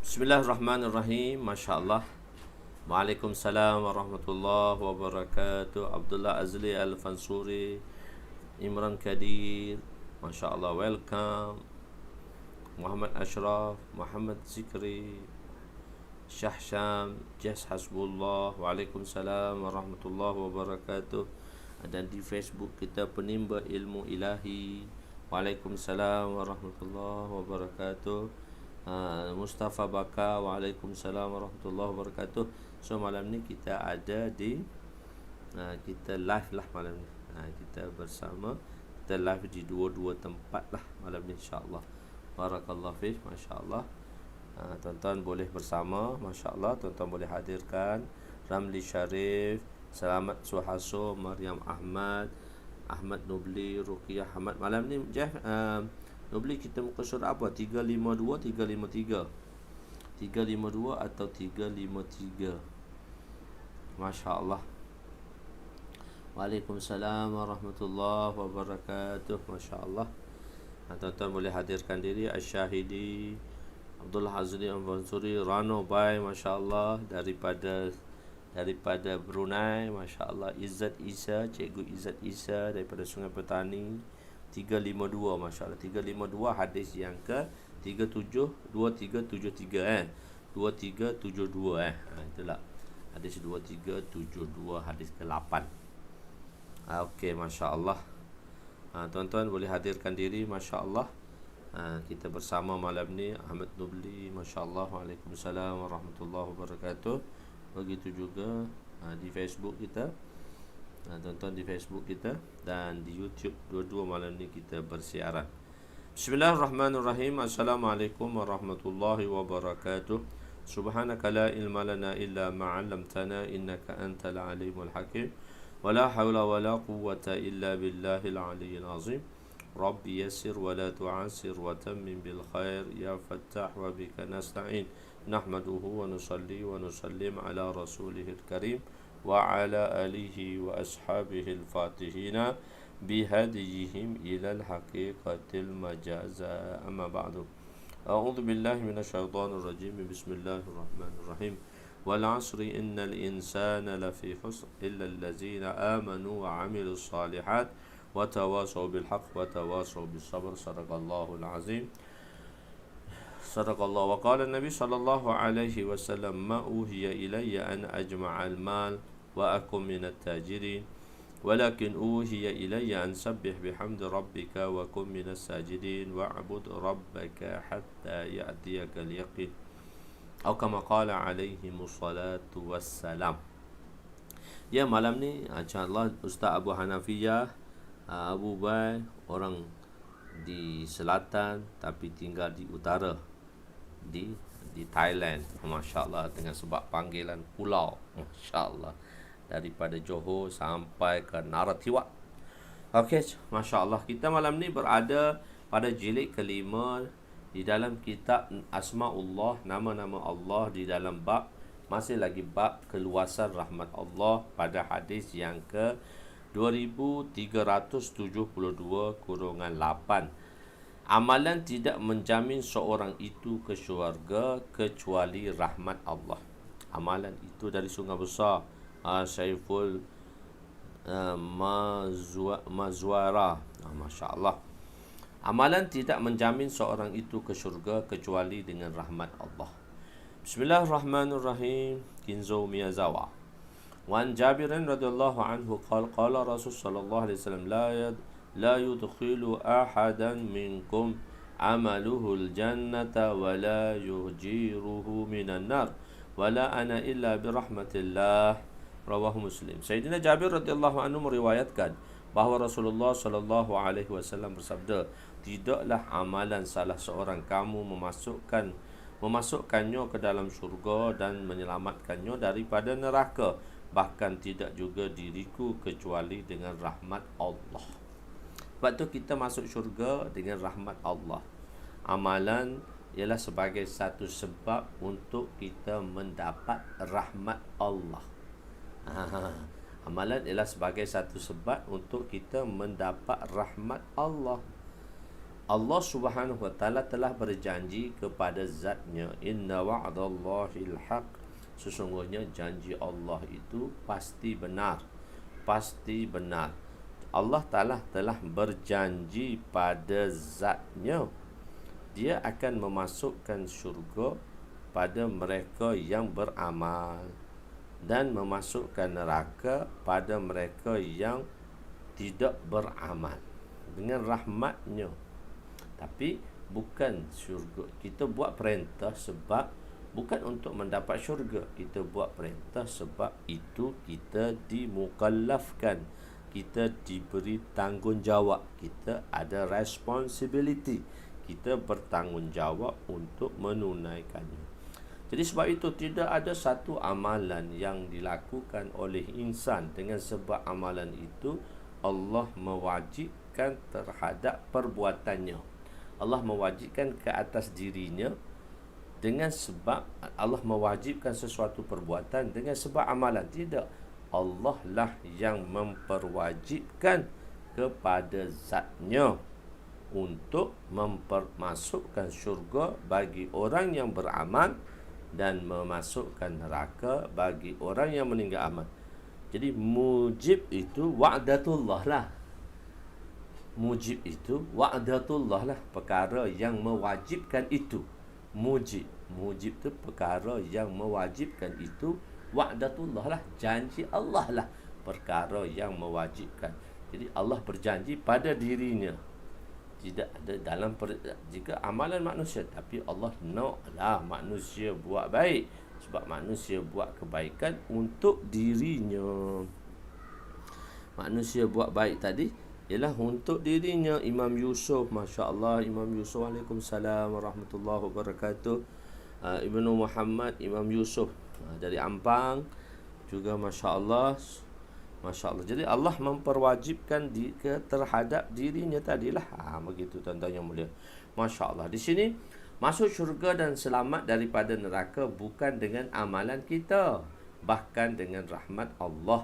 Bismillahirrahmanirrahim. Masya Allah. Waalaikumsalam warahmatullahi wabarakatuh. Abdullah Azli Al-Fansuri, Imran Kadir, Masya Allah, welcome. Muhammad Ashraf, Muhammad Zikri, Syahsyam, Jas Hasbullah. Waalaikumsalam warahmatullahi wabarakatuh. Dan di Facebook kita Penimba Ilmu Ilahi. Waalaikumsalam warahmatullahi wabarakatuh. Mustafa Bakar, Waalaikumsalam warahmatullahi wabarakatuh. So malam ni kita ada di kita live lah malam ni. Kita bersama, kita live di dua-dua tempat lah malam ni, insya-Allah. Barakallahu fiik, masya-Allah. Tuan-tuan boleh bersama, masya-Allah. Tuan-tuan boleh hadirkan Ramli Sharif, Selamat Suhaso, Maryam Ahmad, Ahmad Nubli, Ruqiyah Ahmad. Malam ni Jeff, Nubli, kita muka surat apa? 352, 353 atau 353? Masya Allah. Waalaikumsalam warahmatullahi wabarakatuh. Masya Allah. Tuan-tuan boleh hadirkan diri. Asyahidi, Abdullah Azli Al-Fansuri, Rano Bai, Masya Allah, daripada Brunei, Masya Allah. Izzat Isa, Cikgu Izzat Isa daripada Sungai Petani. 352, Masya Allah. 352 hadis yang ke 2373 2372 itulah hadis 2372, hadis ke-8. Okey, Masya Allah. Tuan-tuan boleh hadirkan diri, Masya Allah. Kita bersama malam ni Ahmad Nubli, Masya Allah. Waalaikumsalam warahmatullahi wabarakatuh. Begitu juga di Facebook kita, tuan-tuan di Facebook kita, dan di YouTube. Dua-dua malam ni kita bersiaran. Bismillahirrahmanirrahim. Assalamualaikum warahmatullahi wabarakatuh. Subhanaka la ilma lana illa ma 'allamtana innaka antal alimul hakim. Wala haula wala quwwata illa billahil aliyyil azim. Rabbi yassir wa la tu'assir wa tammim bil khair ya fattah wa bika nasta'in. Nahmaduhu wa nusalli wa nusallim ala rasulihil karim wa ala alihi wa ashabihi al-fatihina bihadiyihim ila al-haqiqatil majaza, amma ba'du. A'udhu billahi minasyaitanir rajim. Bismillahirrahmanirrahim. Wal 'asri innal insana lafi khusr illa allazina amanu wa 'amilus shalihat wa tawasaw bil haqq wa tawasaw bis sabr. Sadaqallahul azim. Sadaqallah. Wa qala Nabi sallallahu alaihi wasallam, ma uhiya ilayya an ajma'al mal wa akum minat tajirin, walakin uhiya ilayya an sabbih bihamdi rabbika wa kum minas sajidin wa'bud rabbaka hatta ya'tiyakal yaqin. Atau kama qala alaihi musallatu wassalam. Ya, malam ni insya-Allah Ustaz Abu Hanafiyah, Abu Bai, orang di selatan tapi tinggal di utara, di Thailand, masya-Allah, dengan sebab panggilan pulau, masya-Allah, daripada Johor sampai ke Narathiwat. Okey, masya-Allah, kita malam ni berada pada jilid kelima di dalam kitab Asmaullah, nama-nama Allah, di dalam bab, masih lagi bab keluasan rahmat Allah, pada hadis yang ke 2372/8. Amalan tidak menjamin seorang itu ke syurga kecuali rahmat Allah. Amalan itu dari Sungai Besar, Saiful Mazwara. Masya Allah. Amalan tidak menjamin seorang itu ke syurga kecuali dengan rahmat Allah. Bismillahirrahmanirrahim. Kinzo Miyazawa. Wan Jabirin radhiyallahu anhu qala Rasul sallallahu alaihi wasallam, la yudkhilu ahadan minkum amaluhul jannata wa la yuhjiruhu minan nar wa la ana illa birahmatillah. Rawahu Muslim. Sayyidina Jabir radhiyallahu anhu meriwayatkan bahawa Rasulullah sallallahu alaihi wasallam bersabda, tidaklah amalan salah seorang kamu memasukkannya ke dalam syurga dan menyelamatkannya daripada neraka, bahkan tidak juga diriku kecuali dengan rahmat Allah. Sebab tu kita masuk syurga dengan rahmat Allah. Amalan ialah sebagai satu sebab untuk kita mendapat rahmat Allah. Amalan ialah sebagai satu sebab untuk kita mendapat rahmat Allah. Allah Subhanahu wa taala telah berjanji kepada zatnya, inna wa'dallahil haq, sesungguhnya janji Allah itu pasti benar. Pasti benar. Allah Ta'ala telah berjanji pada zatnya, dia akan memasukkan syurga pada mereka yang beramal dan memasukkan neraka pada mereka yang tidak beramal dengan rahmatnya. Tapi bukan syurga. Kita buat perintah sebab bukan untuk mendapat syurga. Kita buat perintah sebab itu kita dimukallafkan. Kita diberi tanggungjawab. Kita ada responsibility. Kita bertanggungjawab untuk menunaikannya. Jadi sebab itu tidak ada satu amalan yang dilakukan oleh insan dengan sebab amalan itu Allah mewajibkan terhadap perbuatannya. Allah mewajibkan ke atas dirinya dengan sebab Allah mewajibkan sesuatu perbuatan dengan sebab amalan. Tidak. Allah lah yang memperwajibkan kepada zatnya untuk mempermasukkan syurga bagi orang yang beramal dan memasukkan neraka bagi orang yang meninggal amal. Jadi mujib itu wa'datullah lah. Mujib itu wa'datullah lah, perkara yang mewajibkan itu. Mujib itu perkara yang mewajibkan itu. Wa'datullah lah, janji Allah lah, perkara yang mewajibkan. Jadi Allah berjanji pada dirinya. Tidak ada dalam jika amalan manusia, tapi Allah naklah manusia buat baik, sebab manusia buat kebaikan untuk dirinya. Manusia buat baik tadi ialah untuk dirinya. Imam Yusuf, Masya Allah, Imam Yusuf, Waalaikumsalam warahmatullahi wabarakatuh. Ibnu Muhammad, Imam Yusuf dari Ampang juga, Masya Allah, Masya Allah. Jadi Allah memperwajibkan terhadap dirinya tadilah. Begitu tuan-tuan yang mulia. Masya Allah. Di sini masuk syurga dan selamat daripada neraka bukan dengan amalan kita, bahkan dengan rahmat Allah.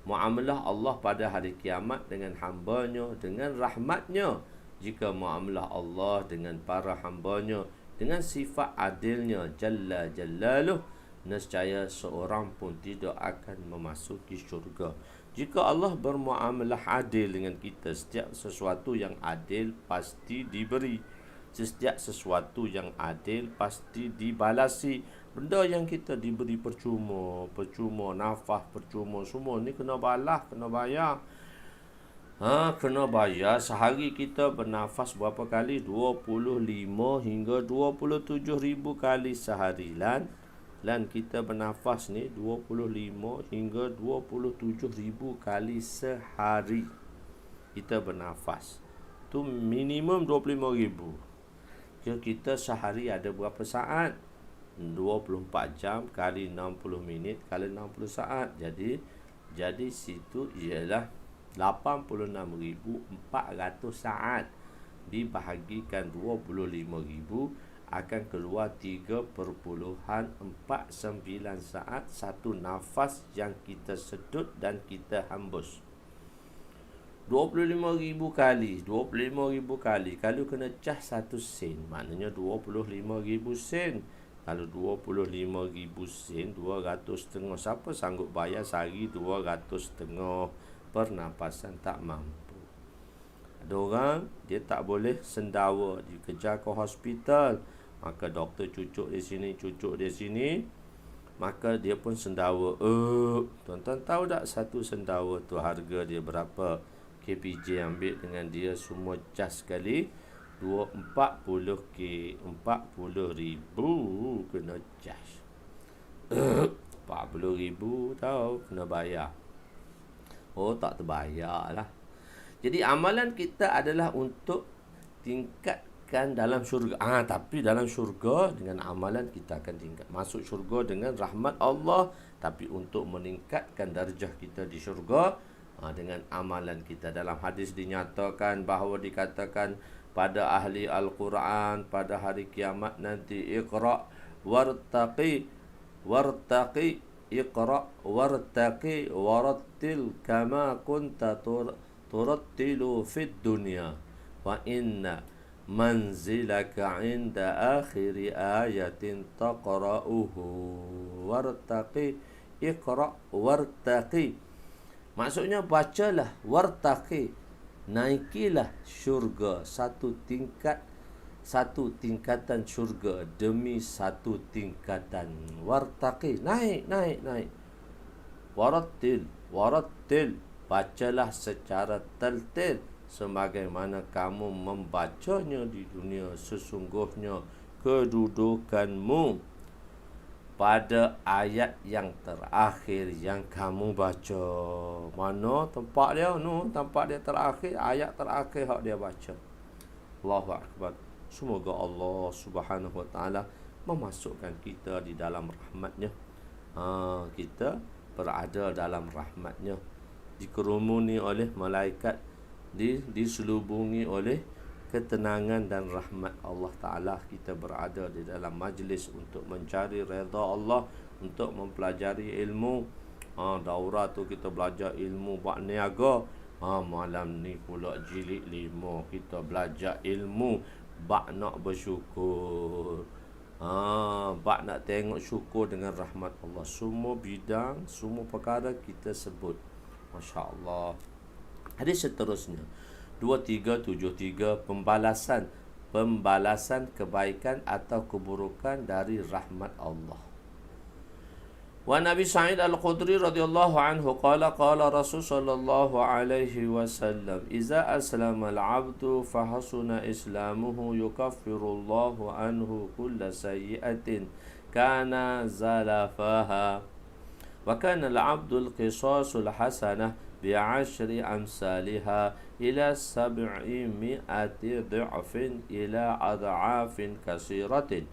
Muamalah Allah pada hari kiamat dengan hamba-Nya dengan rahmat-Nya. Jika muamalah Allah dengan para hamba-Nya dengan sifat adilnya Jalla Jalaluh, nescaya seorang pun tidak akan memasuki syurga. Jika Allah bermuamalah adil dengan kita, setiap sesuatu yang adil pasti diberi. Setiap sesuatu yang adil pasti dibalasi. Benda yang kita diberi percuma, nafas percuma, semua ni kena balas, kena bayar. Kena bayar. Sehari kita bernafas berapa kali? 25 hingga 27 ribu kali sehari. Lan kita bernafas ni 25 hingga 27 ribu kali sehari. Kita bernafas tu minimum 25 ribu. Kita sehari ada berapa saat? 24 jam kali 60 minit kali 60 saat. Jadi situ ialah 86,400 saat dibahagikan 25,000 akan keluar 3.49 saat satu nafas yang kita sedut dan kita hembus. 25,000 kali 25,000 kali kalau kena cas 1 sen, maknanya 25,000 sen. Kalau 25,000 sen, 200,500. Siapa sanggup bayar sehari 200,500? Pernafasan tak mampu. Ada orang dia tak boleh sendawa, dikejar ke hospital, maka doktor cucuk di sini, cucuk di sini, maka dia pun sendawa. Tuan-tuan tahu tak satu sendawa tu harga dia berapa? KPJ ambil dengan dia semua cas sekali 40K, 40,000 kena cas. 40,000 tahu kena bayar. Tak terbayar lah. Jadi amalan kita adalah untuk tingkatkan dalam syurga. Tapi dalam syurga dengan amalan kita akan tingkat. Masuk syurga dengan rahmat Allah. Tapi untuk meningkatkan darjah kita di syurga dengan amalan kita. Dalam hadis dinyatakan bahawa dikatakan pada ahli Al-Quran pada hari kiamat nanti, Iqra wartaqi Iqra wartaqi warattil kama kunta turattilu fid dunya wa inna manzilaka inda akhiri ayatin taqra'uhu wartaqi iqra' wartaqi. Maksudnya bacalah, wartaqi, naikilah syurga satu tingkatan syurga demi satu tingkatan. Wartaqi, naik. Warattil, bacalah secara teltil sebagaimana kamu membacanya di dunia. Sesungguhnya kedudukanmu pada ayat yang terakhir yang kamu baca. Mana tempat dia? Tempat dia terakhir, ayat terakhir hak dia baca. Allahu Akbar. Semoga Allah Subhanahu Wa Taala memasukkan kita di dalam rahmat-Nya. Kita berada dalam rahmat-Nya, dikerumuni oleh malaikat, diselubungi oleh ketenangan dan rahmat Allah Ta'ala. Kita berada di dalam majlis untuk mencari redha Allah, untuk mempelajari ilmu. Daurah tu kita belajar ilmu bak niaga. Malam ni pula jilid 5 kita belajar ilmu bak nak bersyukur. Bak nak tengok syukur dengan rahmat Allah. Semua bidang, semua perkara kita sebut. Masya Allah. Hadis seterusnya 2373, pembalasan kebaikan atau keburukan dari rahmat Allah. Wa Nabi Sa'id Al-Khudri radhiyallahu anhu qala Rasul sallallahu alaihi wasallam, "Iza aslama al-'abdu fa hasuna islamuhu yukaffiru Allahu anhu kulla sayyi'atin kana zalafaha wa kana al-'abdu al-qisasul hasanah bi'ashri amsalha ila 700 dha'fin ila ad'afin kasiratin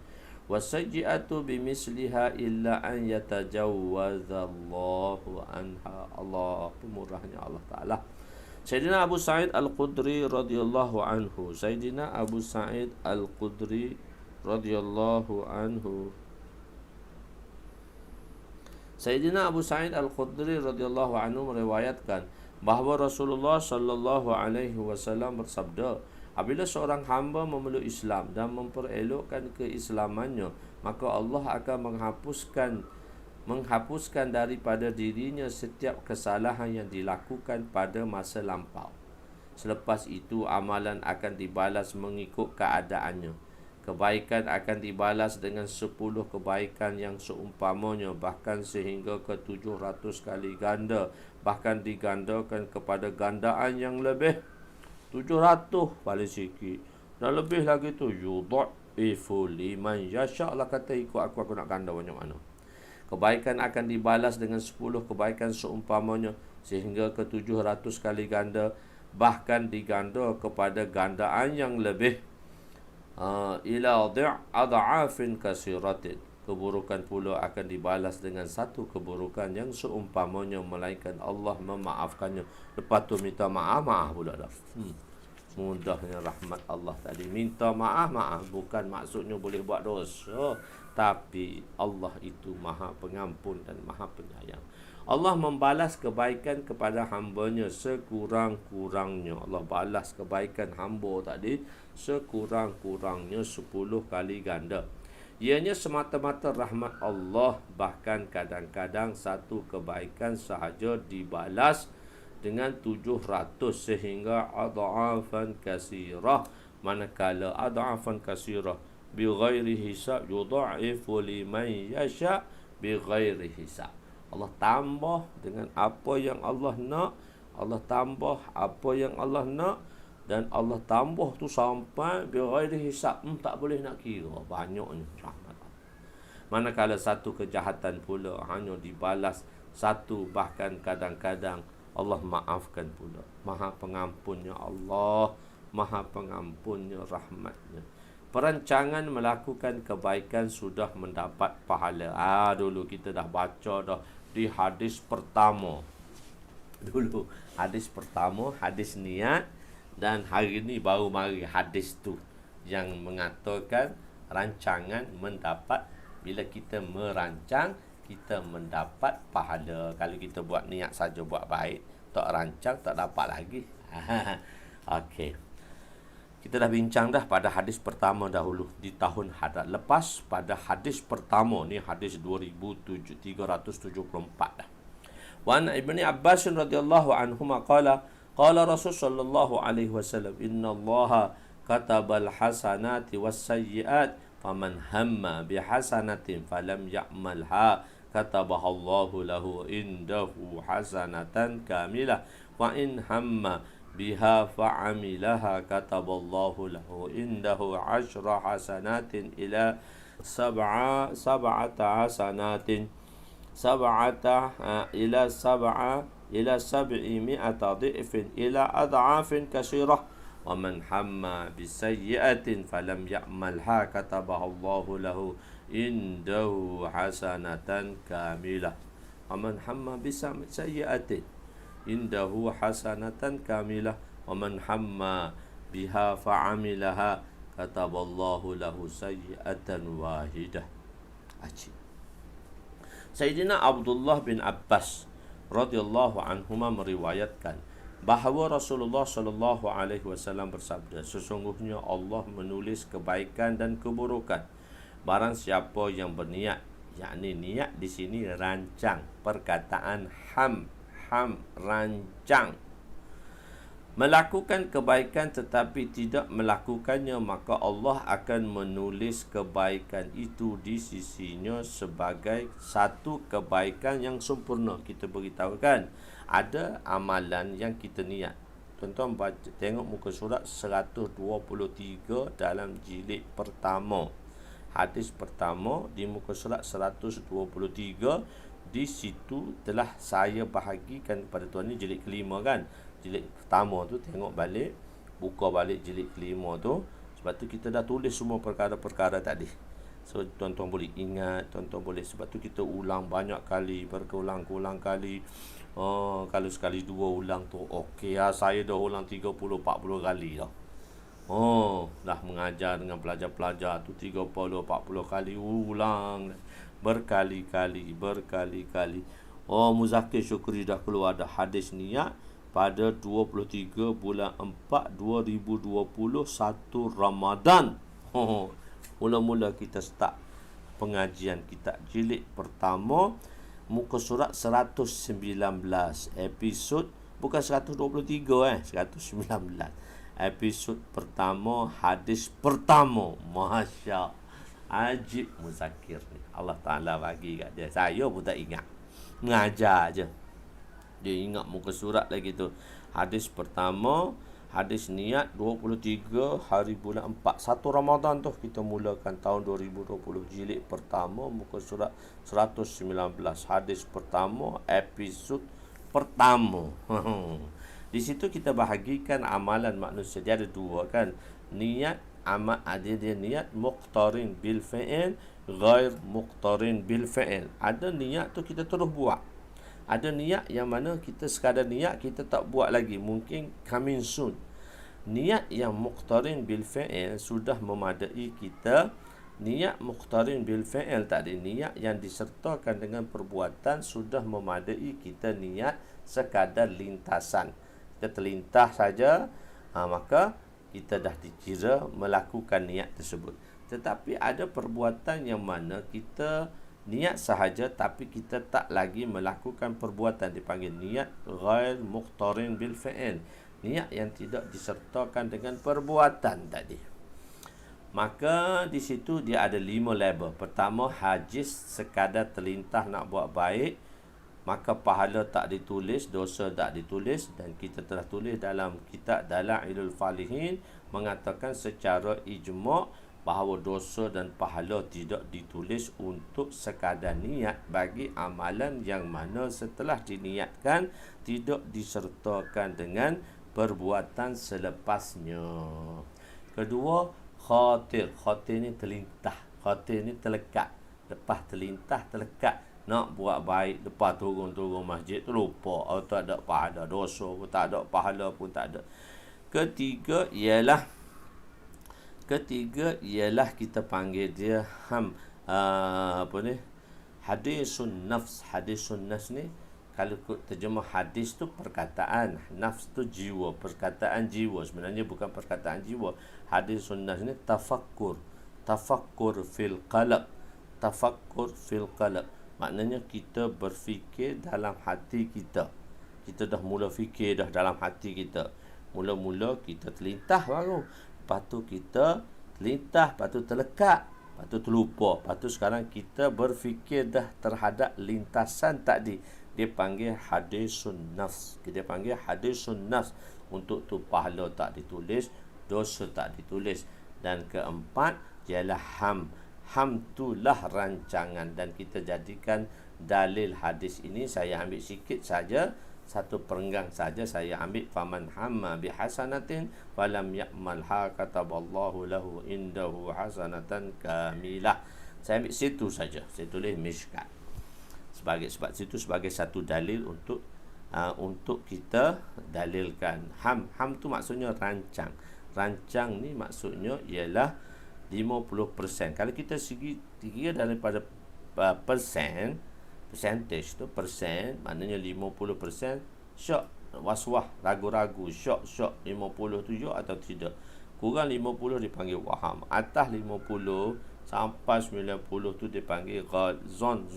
wasajji'atu bimisliha illa an yatajawwazallahu anha." Allah, pemurahnya Allah Ta'ala. Sayyidina Abu Sa'id Al-Khudri radhiyallahu anhu. Sayyidina Abu Sa'id Al-Khudri radhiyallahu anhu. Sayyidina Abu Sa'id Al-Khudri radhiyallahu anhu meriwayatkan bahawa Rasulullah sallallahu alaihi wasallam bersabda, apabila seorang hamba memeluk Islam dan memperelokkan keislamannya, maka Allah akan menghapuskan daripada dirinya setiap kesalahan yang dilakukan pada masa lampau. Selepas itu, amalan akan dibalas mengikut keadaannya. Kebaikan akan dibalas dengan 10 kebaikan yang seumpamanya, bahkan sehingga ke 700 kali ganda, bahkan digandakan kepada gandaan yang lebih. 700 paling sikit, dan lebih lagi tu yudha'ifu liman yasha. Allah kata, ikut aku nak ganda banyak mana. Kebaikan akan dibalas dengan 10 kebaikan seumpamanya, sehingga ke 700 kali ganda, bahkan diganda kepada gandaan yang lebih. Ila ad'afin kasiratin. Keburukan pula akan dibalas dengan satu keburukan yang seumpamanya, melainkan Allah memaafkannya. Lepas tu minta maaf pula dah. Mudahnya rahmat Allah tadi. Minta maaf, bukan maksudnya boleh buat dosa, tapi Allah itu Maha Pengampun dan Maha Penyayang. Allah membalas kebaikan kepada hamba-Nya sekurang-kurangnya. Allah balas kebaikan hamba tadi sekurang-kurangnya 10 kali ganda. Ianya semata-mata rahmat Allah. Bahkan kadang-kadang satu kebaikan sahaja dibalas dengan 700 sehingga adha'afan kasirah. Manakala adha'afan kasirah bighairi hisab, yudha'ifu liman yasha bighairi hisab. Allah tambah dengan apa yang Allah nak. Allah tambah apa yang Allah nak, dan Allah tambah tu sampai bighairi hisab, tak boleh nak kira banyaknya rahmat Allah. Manakala satu kejahatan pula hanya dibalas satu, bahkan kadang-kadang Allah maafkan pula. Maha pengampunnya Allah, Maha pengampunnya rahmatnya. Perancangan melakukan kebaikan sudah mendapat pahala. Dulu kita dah baca dah di hadis pertama. Dulu hadis pertama, hadis niat, dan hari ni baru mari hadis tu yang mengatakan rancangan mendapat. Bila kita merancang, kita mendapat pahala. Kalau kita buat niat saja buat baik, tak rancang tak dapat lagi. Okey. Kita dah bincang dah pada hadis pertama dahulu di tahun lepas, pada hadis pertama ni, hadis 2374 dah. Wa an Ibni Abbas radhiyallahu anhuma qala Rasul sallallahu alaihi wasallam, innallaha katabal hasanati was sayyiat faman hamma bihasanatin falam ya'malha katabahallahu lahu indahu hasanatan kamilah wa in hamma biha fa'amilaha kataballahu lahu indahu 'ashra hasanatin ila sab'ata hasanatin ila sab'i mi'ata dhi'fin ila ad'afin katsirah wa man hamma bisayyi'atin falam ya'malha katabahallahu lahu indahu hasanatan kamilah wa man hamma bisayyi'atin indahu hasanatan kamilah wa man hamma biha fa'amilaha kataballahu lahu sayyi'atan wahidah. Ajib. Sayyidina Abdullah bin Abbas radhiyallahu anhuma meriwayatkan bahawa Rasulullah sallallahu alaihi wasallam bersabda, sesungguhnya Allah menulis kebaikan dan keburukan barang siapa yang berniat, yakni niat di sini rancang, perkataan rancang, melakukan kebaikan tetapi tidak melakukannya, maka Allah akan menulis kebaikan itu di sisinya sebagai satu kebaikan yang sempurna. Kita beritahu kan, ada amalan yang kita niat. Tuan-tuan baca, tengok muka surat 123 dalam jilid pertama. Hadis pertama di muka surat 123. Di situ telah saya bahagikan kepada tuan ni jilid kelima kan. Jilid pertama tu tengok balik, buka balik jilid kelima tu. Sebab tu kita dah tulis semua perkara-perkara tadi. So tuan-tuan boleh ingat, tuan-tuan boleh, sebab tu kita ulang banyak kali, berulang-ulang kali. Kalau sekali dua ulang tu okey lah. Saya dah ulang 30-40 kali dah. Dah mengajar dengan pelajar-pelajar tu 30-40 kali ulang berkali-kali. Muzakir Syukri dah keluar dah hadis niat pada 23 bulan 4 2021 Ramadan. Mula-mula kita start pengajian kita jilid pertama, muka surat 119, episod bukan 123 119, episod pertama, hadis pertama. Masya ajib Muzakir ni, Allah Ta'ala bagi kat dia. Saya pun tak ingat, mengajar je dia ingat muka surat lagi tu. Hadis pertama, hadis niat 23 hari bulan 4 1 Ramadan tu kita mulakan tahun 2020. Jilid pertama, muka surat 119, hadis pertama, episod pertama. Di situ kita bahagikan amalan manusia. Dia ada dua kan, niat amal, ada dia niat muqtarin bil fi'il, ghair muqtarin bil fi'il. Ada niat tu kita terus buat. Ada niat yang mana kita sekadar niat, kita tak buat lagi, mungkin coming soon. Niat yang muqtarin bil fi'il sudah memadai kita. Niat muqtarin bil fi'il tadi, niat yang disertakan dengan perbuatan, sudah memadai kita. Niat sekadar lintasan, kita terlintas saja, maka kita dah dikira melakukan niat tersebut. Tetapi ada perbuatan yang mana kita niat sahaja tapi kita tak lagi melakukan perbuatan, dipanggil niat ghair muqtarin bil fi'il, niat yang tidak disertakan dengan perbuatan tadi. Maka di situ dia ada 5 level. Pertama, hajis, sekadar terlintas nak buat baik, maka pahala tak ditulis, dosa tak ditulis. Dan kita telah tulis dalam kitab Dalailul Falihin, mengatakan secara ijma' bahawa dosa dan pahala tidak ditulis untuk sekadar niat bagi amalan yang mana setelah diniatkan tidak disertakan dengan perbuatan selepasnya. Kedua, khatir. Khatir ni terlintah, khatir ni terlekat. Lepas terlintah, terlekat nak buat baik, lepas turun masjid tu lupa, tak ada pahala, dosa pun tak ada, pahala pun tak ada. Ketiga ialah kita panggil dia hadisun nafs. Hadisun nafs ni kalau terjemah hadis tu perkataan, nafs tu jiwa, perkataan jiwa. Sebenarnya bukan perkataan jiwa. Hadis sunnah ni tafakkur. Tafakkur fil qalb. Tafakkur fil qalb. Maknanya kita berfikir dalam hati kita. Kita dah mula fikir dah dalam hati kita. Mula-mula kita terlintah baru. Lepas tu kita terlintah, lepas tu terlekat. Lepas tu terlupa. Lepas tu sekarang kita berfikir dah terhadap lintasan tadi. Dia panggil hadisun nafs. Dia panggil hadisun nafs. Untuk tu pahala tak ditulis, dosa tak ditulis. Dan keempat ialah ham. Ham itulah rancangan. Dan kita jadikan dalil hadis ini, saya ambil sikit saja, satu perenggang saja saya ambil. Faman hamma bihasanatin falam ya'malha kataballahu lahu indahu hasanatan kamilah. Saya ambil situ saja. Saya tulis mishkat. Sebab situ sebagai satu dalil untuk kita dalilkan. Ham tu maksudnya rancang. Rancang ni maksudnya ialah 50%. Kalau kita segi kira daripada percentage tu, persen maknanya 50%, syak, waswah, ragu-ragu, syak 57 atau tidak. Kurang 50 dipanggil waham. Atas 50 sampai 90 tu dipanggil zon.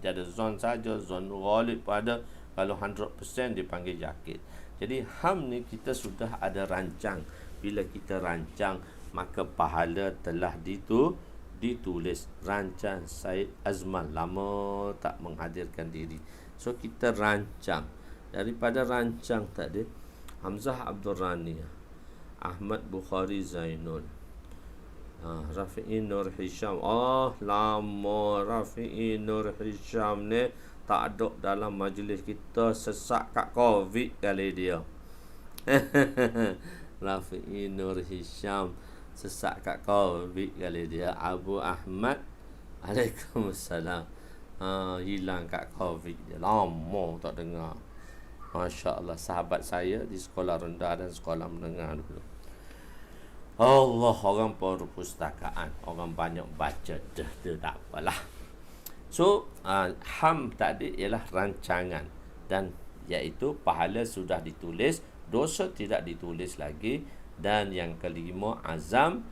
Dia ada zon saja, zon ghalib pada. Kalau 100% dipanggil yakin. Jadi ham ni kita sudah ada rancang. Bila kita rancang, maka pahala telah ditulis. Rancang Syed Azman lama tak menghadirkan diri. So kita rancang. Daripada rancang tadi, Hamzah Abdul Rani, Ahmad Bukhari Zainul, Rafi'i Nur Hisham. Lama Rafi'i Nur Hisham ni tak ada dalam majlis kita. Sesak kat COVID kali dia. Rafi'i Nur Hisham sesak kat COVID kali dia. Abu Ahmad, Waalaikumsalam, hilang kat COVID dia. Lama tak dengar. Masya Allah, sahabat saya di sekolah rendah dan sekolah menengah dulu. Allah, orang perpustakaan, orang banyak baca, tak apalah. So ham tadi ialah rancangan, dan iaitu pahala sudah ditulis, dosa tidak ditulis lagi. Dan yang kelima azam,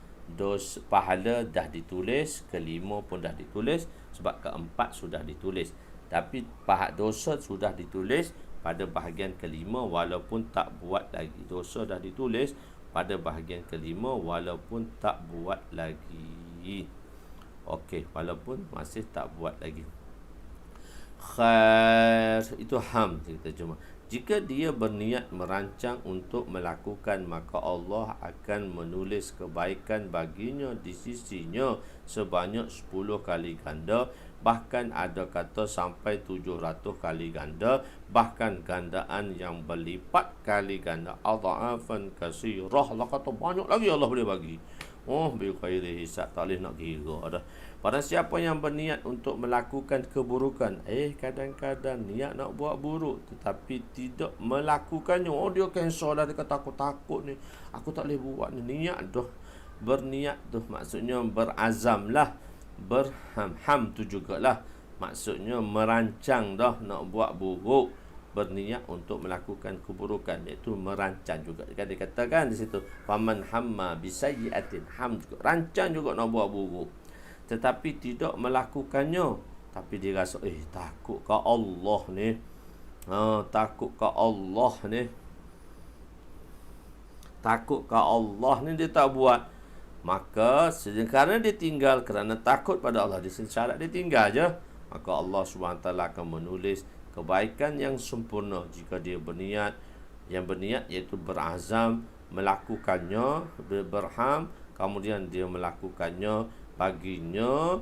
pahala dah ditulis, kelima pun dah ditulis, sebab keempat sudah ditulis. Tapi dosa sudah ditulis pada bahagian kelima walaupun tak buat lagi. Dosa dah ditulis pada bahagian kelima walaupun tak buat lagi. Okey, walaupun masih tak buat lagi. Khair, itu ham kita terjemah. Jika dia berniat merancang untuk melakukan, maka Allah akan menulis kebaikan baginya di sisinya sebanyak 10 kali ganda. Bahkan ada kata sampai 700 kali ganda. Bahkan gandaan yang berlipat kali ganda. Adha'afan kasirah. Allah kata banyak lagi Allah boleh bagi. Bi khairi hisab, tak boleh nak kira dah. Pada siapa yang berniat untuk melakukan keburukan, kadang-kadang niat nak buat buruk tetapi tidak melakukannya. Dia cancel dah, dia kata aku takut ni, aku tak boleh buat ni. Niat dah, berniat tu maksudnya berazamlah. Berham tu jugalah maksudnya merancang dah nak buat buruk. Berniat untuk melakukan keburukan, iaitu merancang juga. Kan dikatakan di situ, faman hamma bisayyi'atin, ham juga rancang juga nak buat buruk tetapi tidak melakukannya. Tapi dia rasa takut ke Allah ni, takut ke Allah ni, takut ke Allah ni, dia tak buat. Maka kerana dia tinggal, kerana takut pada Allah, dia syarat dia tinggal je, maka Allah SWT akan menulis kebaikan yang sempurna jika dia berniat. Yang berniat iaitu berazam melakukannya, berham, kemudian dia melakukannya, baginya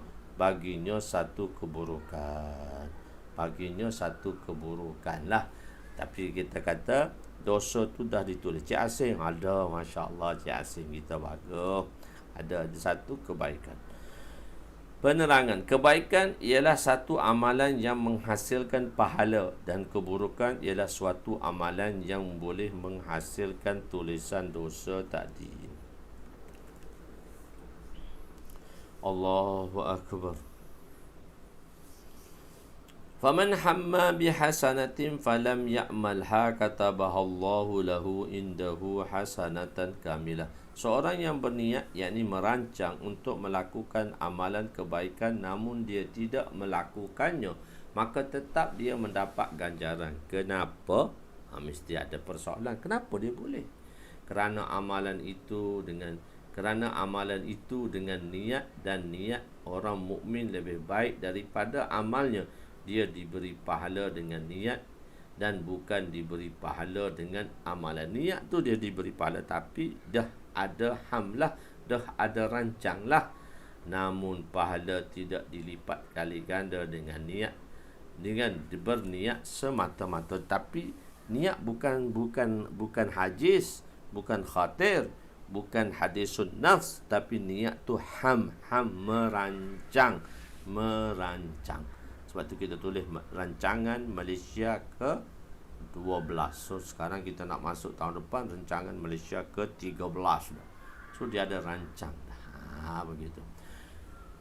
satu keburukan. Baginya satu keburukan lah. Tapi kita kata dosa tu dah ditulis. Cik Asing ada, Masya Allah, Cik Asing kita bagus. Ada satu kebaikan. Penerangan, kebaikan ialah satu amalan yang menghasilkan pahala, dan keburukan ialah suatu amalan yang boleh menghasilkan tulisan dosa tadi. Allahu Akbar. Faman hamma bihasanatin falam ya'malha katabahallahu lahu indahu hasanatan kamilah. Seorang yang berniat, yakni merancang untuk melakukan amalan kebaikan namun dia tidak melakukannya, maka tetap dia mendapat ganjaran. Kenapa? Mesti ada persoalan. Kenapa dia boleh? Kerana amalan itu dengan niat, dan niat orang mukmin lebih baik daripada amalnya. Dia diberi pahala dengan niat dan bukan diberi pahala dengan amalan. Niat tu dia diberi pahala, tapi dah ada hamlah, dah ada rancanglah. Namun pahala tidak dilipat kali ganda dengan niat, dengan berniat semata-mata. Tapi niat bukan hajiz, bukan khatir, bukan hadisun nafs, tapi niat tu merancang. Sebab tu kita tulis rancangan Malaysia ke-12. So sekarang kita nak masuk tahun depan, rancangan Malaysia ke-13. So dia ada rancang. Begitu.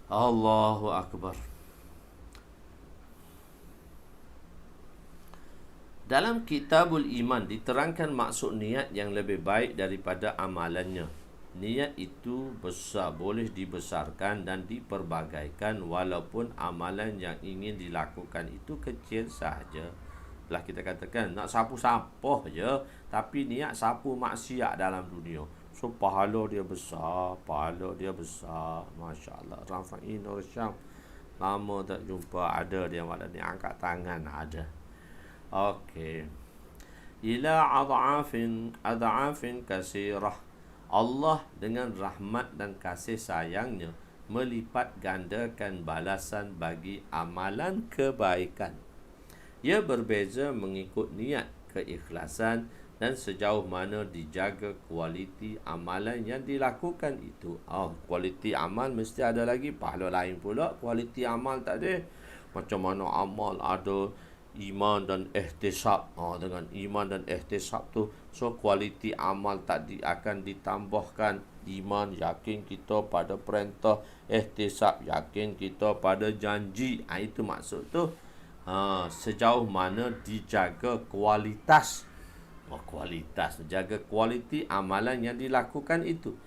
Allahu Akbar. Dalam Kitabul Iman diterangkan maksud niat yang lebih baik daripada amalannya. Niat itu besar, boleh dibesarkan dan diperbagaikan walaupun amalan yang ingin dilakukan itu kecil sahaja. Telah kita katakan nak sapu-sapuh je, tapi niat sapu maksiat dalam dunia. So pahala dia besar. Masya Allah. Rafa'i Nur Syam, lama tak jumpa ada dia malah ni angkat tangan ada. Okey. Ila adha'afin kasirah. Allah dengan rahmat dan kasih sayangnya melipat gandakan balasan bagi amalan kebaikan. Ia berbeza mengikut niat, keikhlasan dan sejauh mana dijaga kualiti amalan yang dilakukan itu. Kualiti amal mesti ada lagi, pahala lain pula. Kualiti amal tak ada. Macam mana amal ada iman dan ihtisab. Dengan iman dan ihtisab tu, so kualiti amal tadi akan ditambahkan. Iman, yakin kita pada perintah. Ihtisab, yakin kita pada janji. Itu maksud tu. Sejauh mana dijaga kualitas. Jaga kualiti amalan yang dilakukan itu.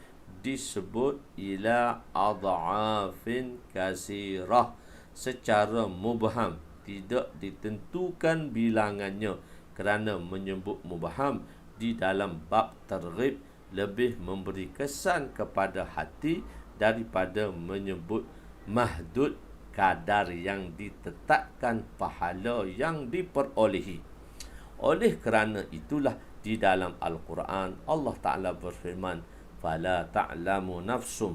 Disebut ila adha'afin kasirah. Secara mubham, tidak ditentukan bilangannya, kerana menyebut mubham di dalam bab targhib lebih memberi kesan kepada hati daripada menyebut mahdud, kadar yang ditetapkan pahala yang diperolehi. Oleh kerana itulah di dalam Al-Quran Allah Ta'ala berfirman, fala ta'lamu nafsum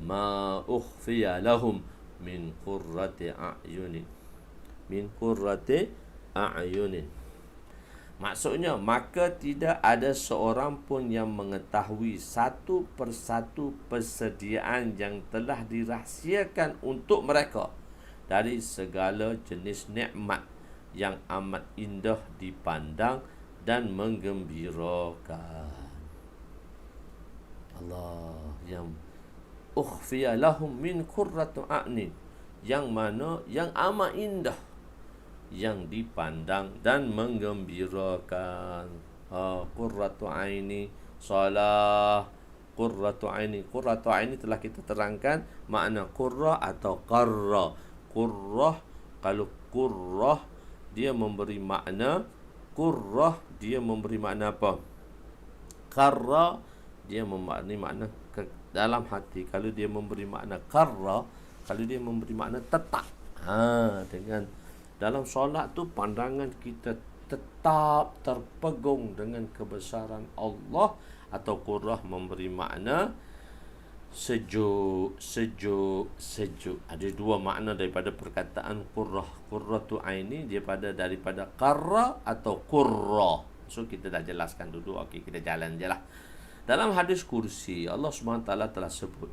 ma ukhfiya lahum min qurrati a'yunin. Maksudnya, maka tidak ada seorang pun yang mengetahui satu persatu persediaan yang telah dirahsiakan untuk mereka dari segala jenis nikmat yang amat indah dipandang dan menggembirakan. Allah, yang ukhfiya lahum min qurrati a'yunin, yang mana yang amat indah, yang dipandang dan menggembirakan. Qurratu aini salah. Qurratu aini telah kita terangkan makna qurra atau qarra. Kalau qurrah dia memberi makna, qurrah dia memberi makna apa? Qarra dia memberi makna dalam hati. Kalau dia memberi makna qarra, kalau dia memberi makna tetap. Dengan dalam solat tu pandangan kita tetap terpegung dengan kebesaran Allah. Atau qurrah memberi makna sejuk. Ada dua makna daripada perkataan qurrah. Qurratu aini daripada qarra atau qurra. So kita dah jelaskan dulu. Okey, kita jalan je lah. Dalam hadis kursi Allah SWT telah sebut,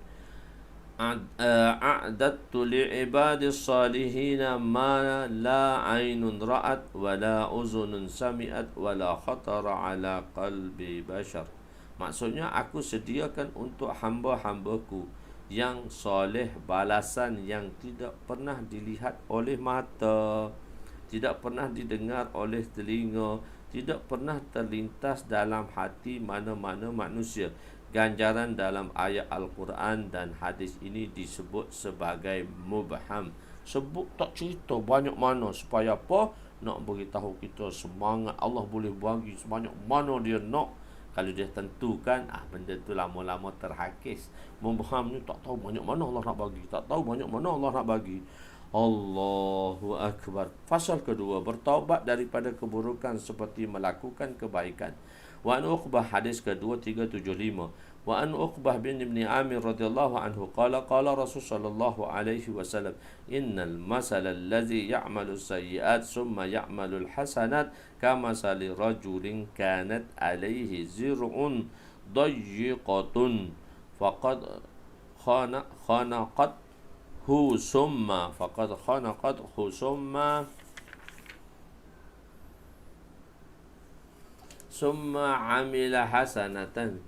a'dattu li'ibadis salihina ma la aynun ra'at wa la uzunun sami'at wa la khatara ala qalbi bashar. Maksudnya, aku sediakan untuk hamba-hambaku yang soleh balasan yang tidak pernah dilihat oleh mata, tidak pernah didengar oleh telinga, tidak pernah terlintas dalam hati mana-mana manusia. Ganjaran dalam ayat Al-Quran dan hadis ini disebut sebagai mubham. Sebut tak cerita banyak mana, supaya apa? Nak beritahu kita semangat Allah boleh bagi sebanyak mana dia nak. Kalau dia tentukan, benda tu lama-lama terhakis. Mubham ni tak tahu banyak mana Allah nak bagi, tak tahu banyak mana Allah nak bagi. Allahu Akbar. Fasal kedua, bertaubat daripada keburukan seperti melakukan kebaikan. Wa an Uqbah, hadis kedua 375. Wa an Uqbah bin Ibn Amir radhiyallahu anhu qala Rasul sallallahu alaihi wasallam, innal masala allazi ya'malu sayyi'at summa ya'malu al-hasanat kamasali rajulin kanat alaihi zir'un dayyiqatun faqad khanaqat hu summa amila hasanatan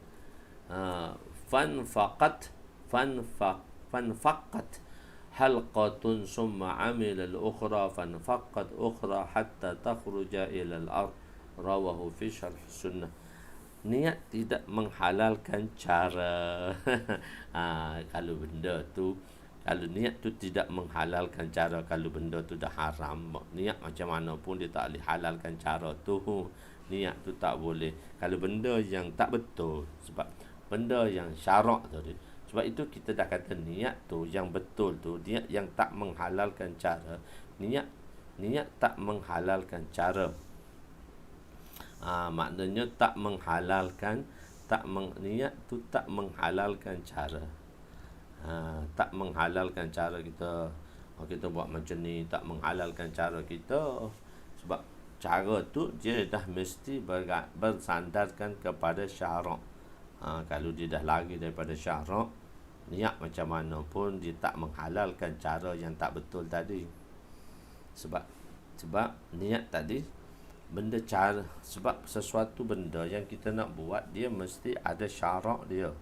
fanfaqat halqatun summa amila al-ukhra fanfaqat ukhra hatta takhruja ila al-ard. Rawahu fi syarh sunnah. Niat tidak menghalalkan cara. Kalau benda tu, kalau niat tu tidak menghalalkan cara, kalau benda tu dah haram, niat macam mana pun dia tak boleh halalkan cara tu. Niat tu tak boleh. Kalau benda yang tak betul, sebab benda yang syarak tu, sebab itu kita dah kata niat tu yang betul tu, niat yang tak menghalalkan cara. Niat tak menghalalkan cara. Maknanya tak menghalalkan, niat tu tak menghalalkan cara. Tak menghalalkan cara kita. Kita buat macam ni, tak menghalalkan cara kita. Sebab cara tu dia dah mesti bersandarkan kepada syarak. Kalau dia dah lari daripada syarak, niat macam mana pun dia tak menghalalkan cara yang tak betul tadi. Sebab niat tadi benda cara, sebab sesuatu benda yang kita nak buat dia mesti ada syarak dia.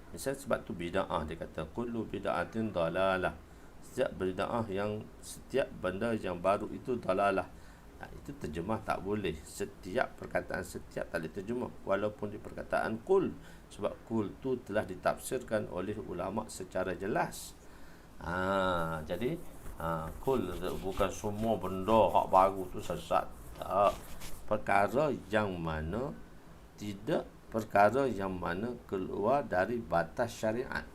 Misal sebab tu bid'ah, dia kata kullu bid'atin dalalah. Setiap benda yang baru itu dalalah. Itu terjemah tak boleh. Setiap perkataan setiap tak boleh terjemah, walaupun di perkataan kul, sebab kul tu telah ditafsirkan oleh ulama secara jelas. Jadi kul bukan semua benda hak baru tu sesat. Perkara yang mana keluar dari batas syariat.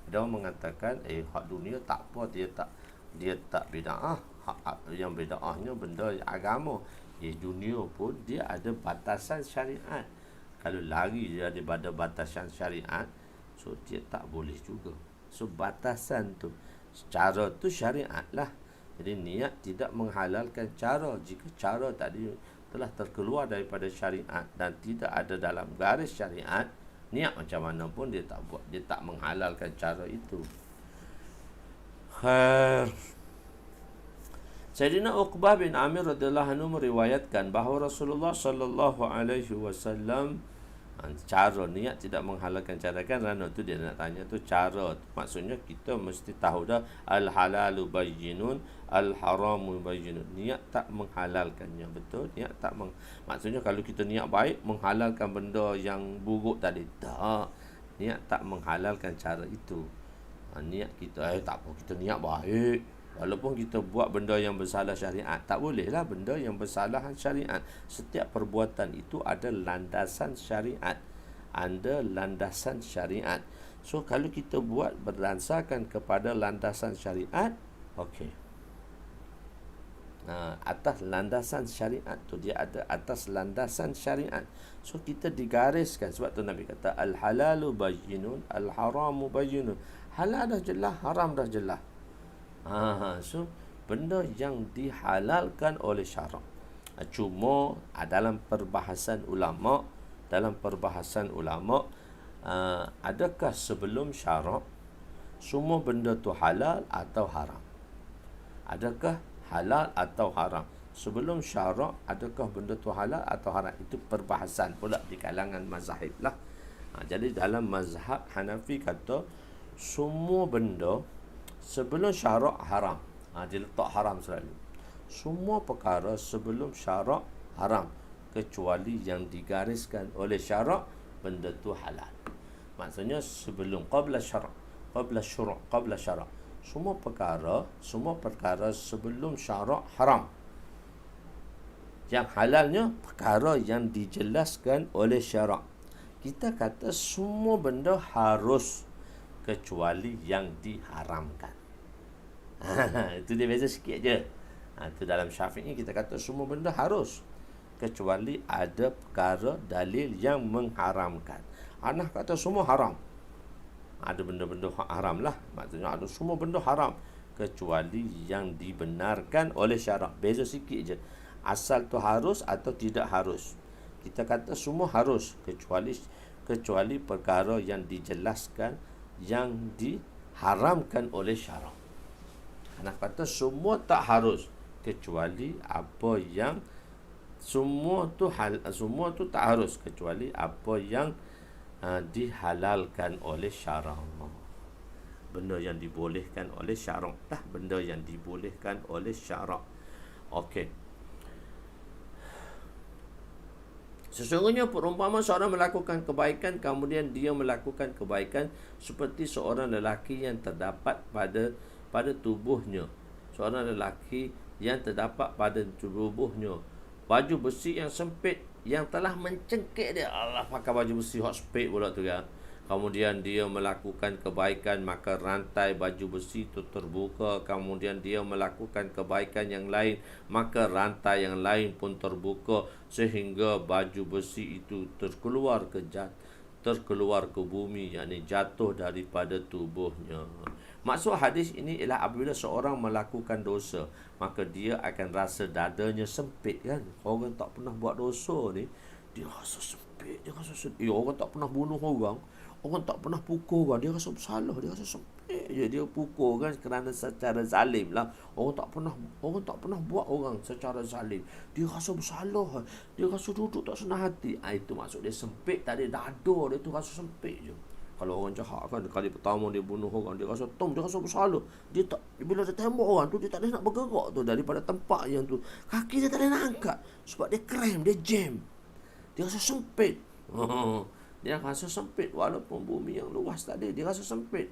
Dia mengatakan hak dunia tak apa, dia tak bid'ah. Yang bid'ahnya benda agama. Dunia pun dia ada batasan syariat. Kalau lari dia ada batasan syariat, so dia tak boleh juga. So batasan tu, cara tu syariat lah. Jadi niat tidak menghalalkan cara. Jika cara tadi telah terkeluar daripada syariat dan tidak ada dalam garis syariat, niat macam mana pun dia tak buat, dia tak menghalalkan cara itu. Sayyidina Uqbah bin Amir radhiyallahu anhu meriwayatkan bahawa Rasulullah sallallahu alaihi wasallam, cara niat tidak menghalalkan cara, kan Rana tu dia nak tanya tu cara. Maksudnya kita mesti tahu dah al-halalu bayyinun, al-haramu bayyinun. Niat tak menghalalkannya, betul? Niat tak maksudnya kalau kita niat baik menghalalkan benda yang buruk tadi, tak. Niat tak menghalalkan cara itu. Niat kita tak apa, kita niat baik walaupun kita buat benda yang bersalah syariat. Tak bolehlah benda yang bersalah syariat. Setiap perbuatan itu ada landasan syariat. So kalau kita buat berdasarkan kepada landasan syariat, okey. Atas landasan syariat tu, dia ada atas landasan syariat. So kita digariskan. Sebab tu Nabi kata al-halalu bayyinun, al-haramu bayyinun. Halal dah jelas, haram dah jelas. So benda yang dihalalkan oleh syarak. Cuma dalam perbahasan ulama, adakah sebelum syarak semua benda tu halal atau haram? Adakah halal atau haram? Sebelum syarak, adakah benda tu halal atau haram? Itu perbahasan pula di kalangan mazhab lah. Jadi dalam mazhab Hanafi kata semua benda sebelum syarak haram. Dia letak haram selalu. semua perkara sebelum syarak haram, kecuali yang digariskan oleh syarak benda tu halal. Maksudnya sebelum qabla syarak, qabla syarak. Semua perkara sebelum syarak haram. Yang halalnya perkara yang dijelaskan oleh syarak. Kita kata semua benda harus kecuali yang diharamkan. Itu dia beza sikit je. Itu dalam Syafi'i kita kata semua benda harus kecuali ada perkara dalil yang mengharamkan. Hanaf kata semua haram. Ada benda-benda haram lah. Maksudnya ada semua benda haram kecuali yang dibenarkan oleh syarak. Beza sikit je. Asal tu harus atau tidak harus. Kita kata semua harus kecuali perkara yang dijelaskan, yang diharamkan oleh syarak. Hanaf kata semua tak harus kecuali apa yang semua tu tak harus kecuali apa yang dihalalkan oleh syarak. Benda yang dibolehkan oleh syarak lah, benda yang dibolehkan oleh syarak. Okey. Sesungguhnya perumpama seorang melakukan kebaikan, kemudian dia melakukan kebaikan seperti seorang lelaki yang terdapat pada tubuhnya. Seorang lelaki yang terdapat pada tubuhnya baju besi yang sempit yang telah mencengkik dia. Allah, pakai baju besi hot sempit pula tu kan. Kemudian dia melakukan kebaikan, maka rantai baju besi itu terbuka. Kemudian dia melakukan kebaikan yang lain, maka rantai yang lain pun terbuka, sehingga baju besi itu terkeluar ke bumi, yakni jatuh daripada tubuhnya. Maksud hadis ini ialah apabila seorang melakukan dosa, maka dia akan rasa dadanya sempit kan. Orang tak pernah buat dosa ni, dia rasa sempit, dia rasa sedih. Orang tak pernah bunuh orang, orang tak pernah pukul orang, dia rasa bersalah, dia rasa sempit je. Dia pukul kan kerana secara zalim lah. Orang tak pernah buat orang secara zalim, dia rasa bersalah, dia rasa duduk tak senang hati. Itu maksud dia sempit tadi. Dada dia tu rasa sempit je. Kalau orang jahat kan, kali pertama dia bunuh orang, dia rasa bersalah. Dia tak, bila dia tembak orang tu, dia tak boleh nak bergerak tu daripada tempat yang tu. Kaki dia tak boleh nak angkat sebab dia krem, dia jam. Dia rasa sempit. Dia rasa sempit walaupun bumi yang luas tadi, dia rasa sempit.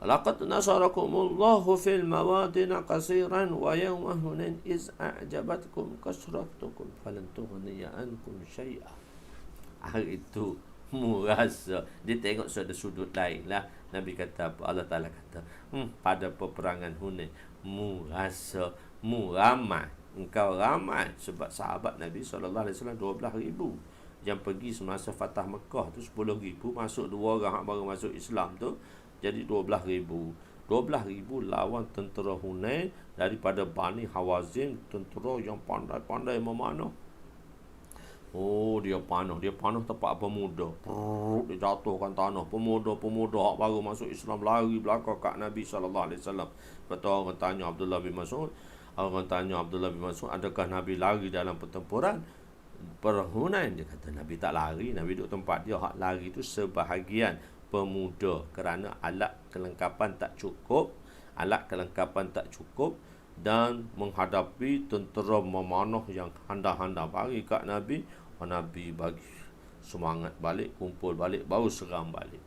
Laqad nasarakumullahu fil mawadin qasiran wa yawma hunain iz a'jabatkum kasratukum falan tughniya ankum syai'a. Itu merasa dia tengok sudut lain lah. Nabi kata apa? Allah Ta'ala kata pada peperangan Hunain ramai, engkau ramai. Sebab sahabat Nabi SAW 12,000 yang pergi semasa Fatah Mekah tu 10,000, masuk 2 orang baru masuk Islam tu, jadi 12,000. 12,000 lawan tentera Hunain daripada Bani Hawazin, tentera yang pandai-pandai memanah. Dia panah tempat pemuda. Dia jatuhkan tanah. Pemuda baru masuk Islam lari belakang kat Nabi SAW. Kata orang tanya Abdullah bin Mas'ud, adakah Nabi lari dalam pertempuran perang Hunain? Dia kata Nabi tak lari, Nabi duduk tempat dia. Hak lari tu sebahagian pemuda kerana alat kelengkapan tak cukup dan menghadapi tentera memanah yang handal-handal. Bagi kat Nabi, Nabi bagi semangat balik, kumpul balik, baru seram balik.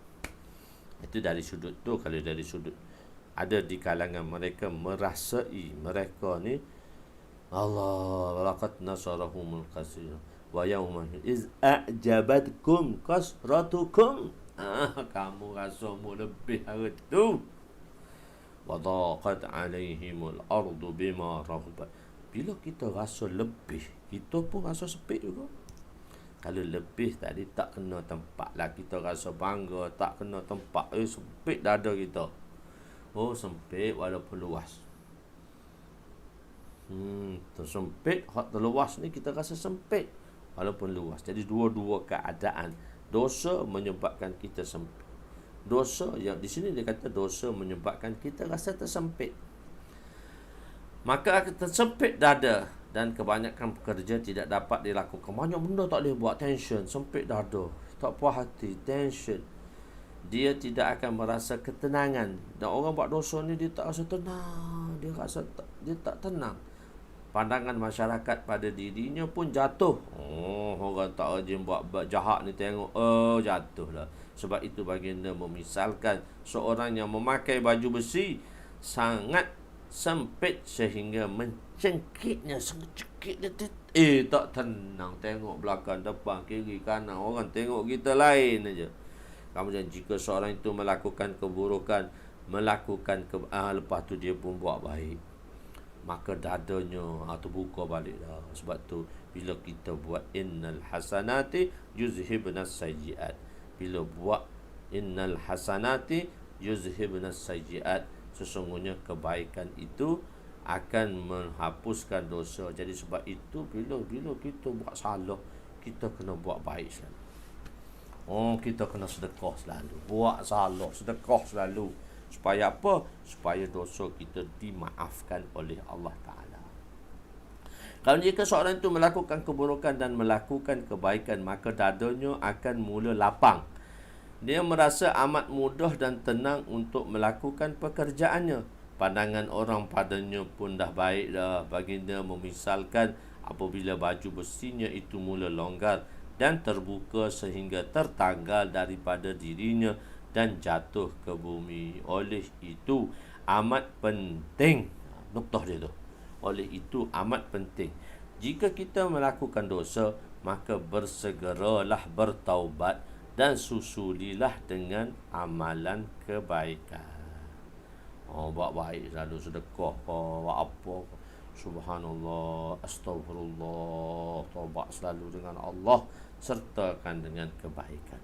Itu dari sudut tu. Kalau dari sudut ada di kalangan mereka merasai mereka ni, Allah laqad nasarahumul qasir wa yawma iz a'jabatkum kasratukum. Kamu rasa mu lebih hari tu. Wa daqat alaihimul ardu bima rahabat. Bila kita rasa lebih, kita pun rasa sempit juga. Kalau lebih tadi tak kena tempat lah, kita rasa bangga, tak kena tempat, sempit dada kita. Sempit walaupun luas. Tersempit, terluas ni kita rasa sempit walaupun luas. Jadi dua-dua keadaan. Dosa menyebabkan kita sempit. Dosa yang di sini dia kata dosa menyebabkan kita rasa tersempit. Maka tersempit dada dan kebanyakan pekerja tidak dapat dilakukan. Banyak benda tak boleh buat, tension, sempit dada, tak puas hati, tension. dia tidak akan merasa ketenangan. Dan orang buat dosa ni dia tak rasa tenang, dia tak tenang. Pandangan masyarakat pada dirinya pun jatuh. Oh, orang tak rajin buat jahat ni tengok, jatuh lah. Sebab itu baginda memisalkan seorang yang memakai baju besi sangat sempit sehingga mencengkitnya, sengcekit dia tak tenang, tengok belakang, depan, kiri, kanan, orang tengok kita lain aja. Kemudian jika seorang itu melakukan keburukan, lepas tu dia pun buat baik, maka dadanya terbuka balik dah. Sebab tu bila kita buat innal hasanati yuzhibnas sayyiat, bila buat innal hasanati yuzhibnas sayyiat, sesungguhnya kebaikan itu akan menghapuskan dosa. Jadi sebab itu bila kita buat salah, kita kena buat baik selalu. Kita kena sedekah selalu. Buat salah, sedekah selalu. Supaya apa? Supaya dosa kita dimaafkan oleh Allah Ta'ala. Kalau jika seorang itu melakukan keburukan dan melakukan kebaikan, maka dadanya akan mula lapang. Dia merasa amat mudah dan tenang untuk melakukan pekerjaannya. Pandangan orang padanya pun dah baik dah. Baginda memisalkan apabila baju besinya itu mula longgar dan terbuka sehingga tertanggal daripada dirinya dan jatuh ke bumi. Oleh itu amat penting, nuktah dia tu, oleh itu amat penting, jika kita melakukan dosa, maka bersegeralah bertaubat dan susulilah dengan amalan kebaikan. Buat baik selalu, sedekah buat apa, subhanallah, astagfirullah, taubat selalu dengan Allah, sertakan dengan kebaikan.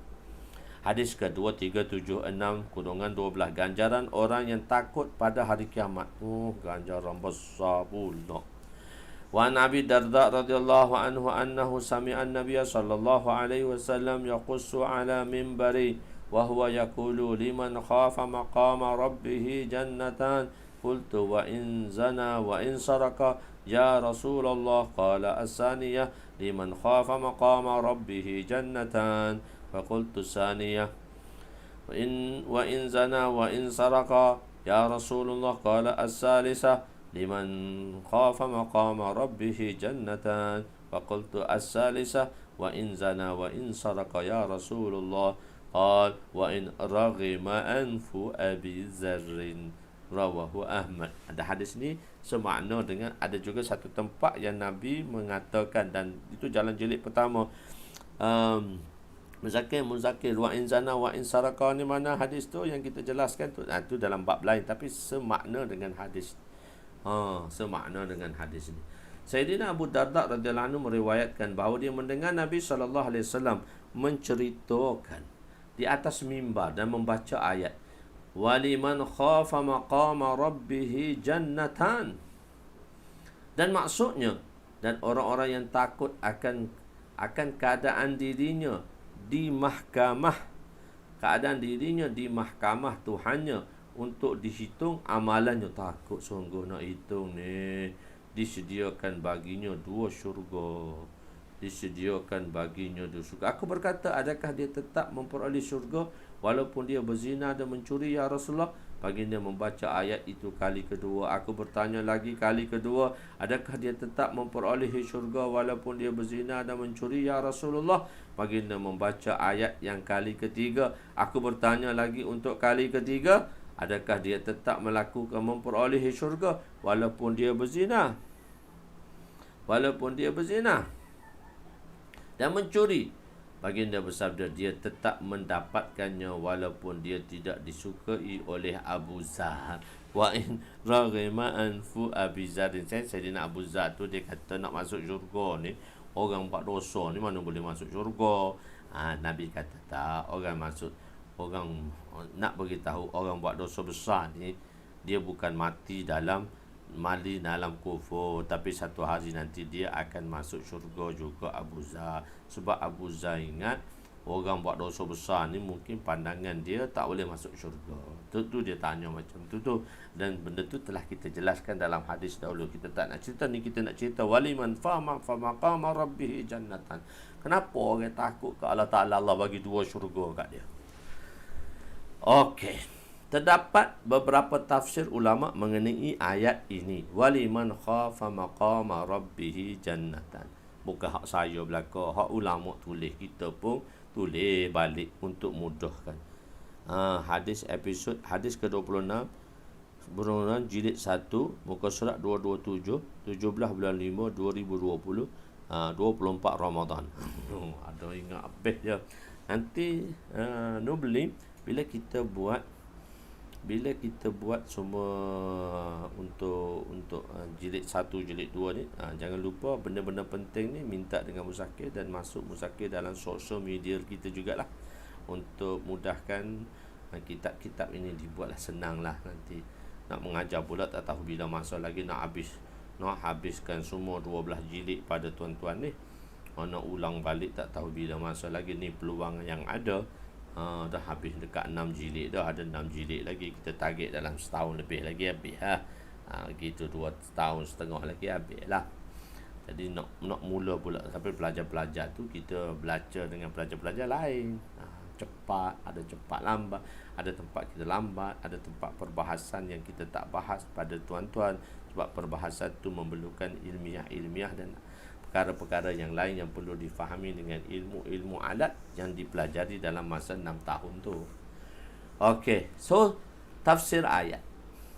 Hadis ke-2376, kurungan 12, ganjaran orang yang takut pada hari kiamat. Ganjaran besar pula. Wa Nabi Darda radhiyallahu anhu annahu sami'a an-nabiy sallallahu alaihi wasallam yaqussu ala minbari wa huwa yaqulu liman khafa maqama rabbih jannatan. Qultu wa in zana wa in saraka ya Rasulullah, qala as-saniyah liman khafa maqama rabbih jannatan. Faqultu saniyah wa in zana wa in saraka ya Rasulullah, qala as-salisah liman khafa maqama rabbih jannatan. Faqultu as-salisah wa in zana wa in saraka ya Rasulullah, qala wa in raghima anfu Abi Zarrin. Rawahu Ahmad. Ada hadis ni semakna dengan, ada juga satu tempat yang Nabi mengatakan, dan itu jalan jilid pertama, Muzakir wa in zana wa in saraka, ni mana hadis tu yang kita jelaskan tu, tu dalam bab lain, tapi semakna dengan hadis. Semakna dengan hadis ni. Sayyidina Abu Darda radhiyallahu anhu meriwayatkan bahawa dia mendengar Nabi sallallahu alaihi wasallam menceritakan di atas mimbar dan membaca ayat waliman khafa maqama rabbih jannatan, dan maksudnya, dan orang-orang yang takut akan keadaan dirinya di mahkamah, keadaan dirinya di mahkamah Tuhannya untuk dihitung amalannya. Takut sungguh nak hitung ni. Disediakan baginya 2 syurga. Disediakan baginya 2 syurga. Aku berkata, adakah dia tetap memperoleh syurga walaupun dia berzina dan mencuri ya Rasulullah? Baginda membaca ayat itu kali kedua. Aku bertanya lagi kali kedua, adakah dia tetap memperoleh syurga walaupun dia berzina dan mencuri ya Rasulullah? Baginda membaca ayat yang kali ketiga. Aku bertanya lagi untuk kali ketiga, adakah dia tetap memperoleh syurga walaupun dia berzina? Walaupun dia berzina dan mencuri. Baginda bersabda, dia tetap mendapatkannya walaupun dia tidak disukai oleh Abu Zar. Wa in raghima anfu Abi Zar. Sayyidina Abu Zar tu dia kata nak masuk syurga ni, orang buat dosa ni mana boleh masuk syurga. Nabi kata tak, orang nak beritahu orang buat dosa besar ni, dia bukan mati dalam kufur, tapi satu hari nanti dia akan masuk syurga juga Abu Zar. Sebab Abu Zar ingat orang buat dosa besar ni mungkin pandangan dia tak boleh masuk syurga. Tu dia tanya macam tu. Dan benda tu telah kita jelaskan dalam hadis dahulu. Kita tak nak cerita ni, kita nak cerita waliman fama maqama rabbih jannatan. Kenapa orang takut ke Allah Ta'ala, Allah bagi 2 syurga kat dia? Okey. Terdapat beberapa tafsir ulama mengenai ayat ini. Waliman khafa maqama rabbih jannatan. Bukan hak saya belaka, hak ulama tulis, kita pun tulis balik untuk mudahkan. Hadis ke-26 Burunan jilid 1 muka surat 227 17 bulan 5 2020 24 Ramadan. Ada ingat habis je. Nanti Nubli bila kita buat semua untuk jilid 1 jilid 2 ni, jangan lupa benda-benda penting ni minta dengan Muzakir dan masuk Muzakir dalam sosial media kita jugalah, untuk mudahkan kitab-kitab ini dibuatlah senanglah. Nanti nak mengajar pula tak tahu bila masa lagi nak habiskan semua 12 jilid pada tuan-tuan ni. Nak ulang balik tak tahu bila masa lagi. Ni peluang yang ada. Dah habis dekat 6 jilid dah, ada 6 jilid lagi. Kita target dalam setahun lebih lagi habis gitu, 2 tahun setengah lagi habis lah. Jadi nak mula pula. Tapi pelajar-pelajar tu kita belajar dengan pelajar-pelajar lain. Cepat, ada cepat lambat, ada tempat kita lambat, ada tempat perbahasan yang kita tak bahas pada tuan-tuan, sebab perbahasan tu memerlukan ilmiah dan perkara-perkara yang lain yang perlu difahami dengan ilmu alat yang dipelajari dalam masa 6 tahun tu. Okey, so tafsir ayat.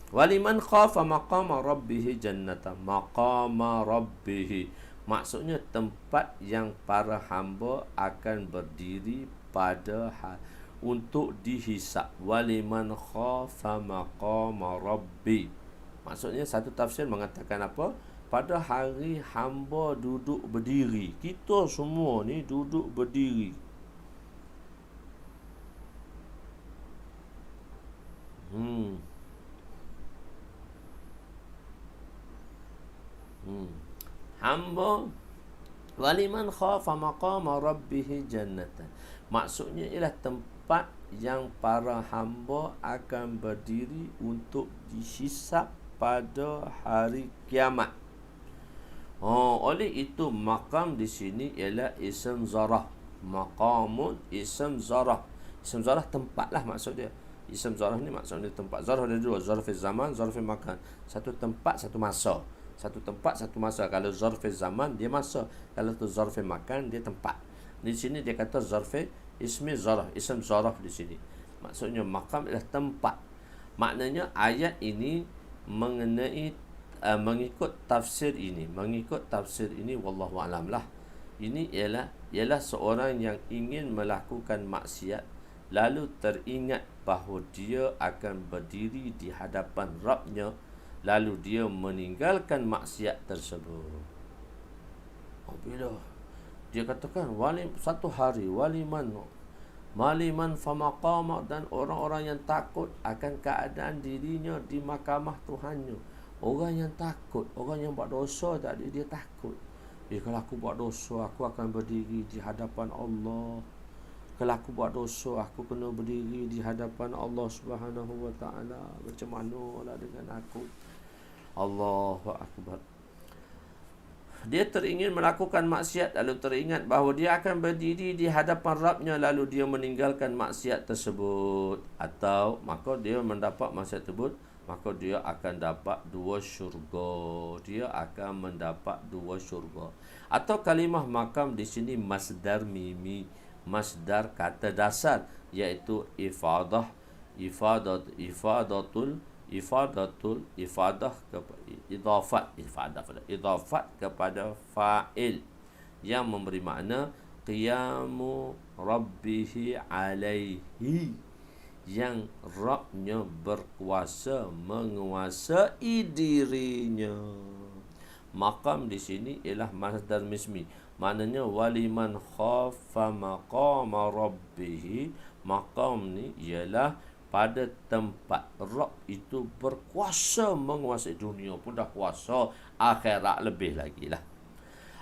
Waliman khafa maqama rabbih jannatan. Maqama rabbih maksudnya tempat yang para hamba akan berdiri pada untuk dihisap. Waliman khafa maqama rabbi, maksudnya satu tafsir mengatakan apa? Pada hari hamba duduk berdiri. Kita semua ni duduk berdiri. Hamba waliman khafa maqama rabbih jannatan, maksudnya ialah tempat yang para hamba akan berdiri untuk dihisap pada hari kiamat. Oleh itu maqam di sini ialah ism zarah. Maqamun ism zarah. Ism zarah tempat lah maksud dia. Ism zarah ni maksudnya tempat. Zarah ada dua, zarf zaman, zarf makan. Satu tempat, satu masa. Satu tempat, satu masa. Kalau zarf zaman dia masa, kalau tu zarf makan dia tempat. Di sini dia kata zarf ismi zarah, ism zarah di sini. Maksudnya maqam ialah tempat. Maknanya ayat ini mengenai mengikut tafsir ini wallahu alam lah. Ini ialah seorang yang ingin melakukan maksiat lalu teringat bahawa dia akan berdiri di hadapan Rabb-nya, lalu dia meninggalkan maksiat tersebut. Bila dia katakan satu hari maliman famaqama, dan orang-orang yang takut akan keadaan dirinya di mahkamah Tuhannya. Orang yang takut, orang yang buat dosa tadi, dia takut. Kalau aku buat dosa, aku akan berdiri di hadapan Allah. Kalau aku buat dosa, aku kena berdiri di hadapan Allah Subhanahu wa ta'ala. Macam manalah dengan aku? Allahu Akbar. Dia teringin melakukan maksiat, lalu teringat bahawa dia akan berdiri di hadapan Rabb-nya, lalu dia meninggalkan maksiat tersebut. Atau maka dia mendapat maksiat tersebut, maka dia akan dapat 2 syurga. Dia akan mendapat 2 syurga. Atau kalimah maqam di sini masdar mimi, masdar kata dasar, iaitu ifadah idafat kepada fa'il yang memberi makna qiyamu rabbihi alaihi, yang Rabb-nya berkuasa menguasai dirinya. Maqam di sini ialah masdar mismi, maknanya waliman khafa maqama rabbih. Maqam ni ialah pada tempat Rabb itu berkuasa menguasai dunia pun dah kuasa, akhirat lebih lagi lah.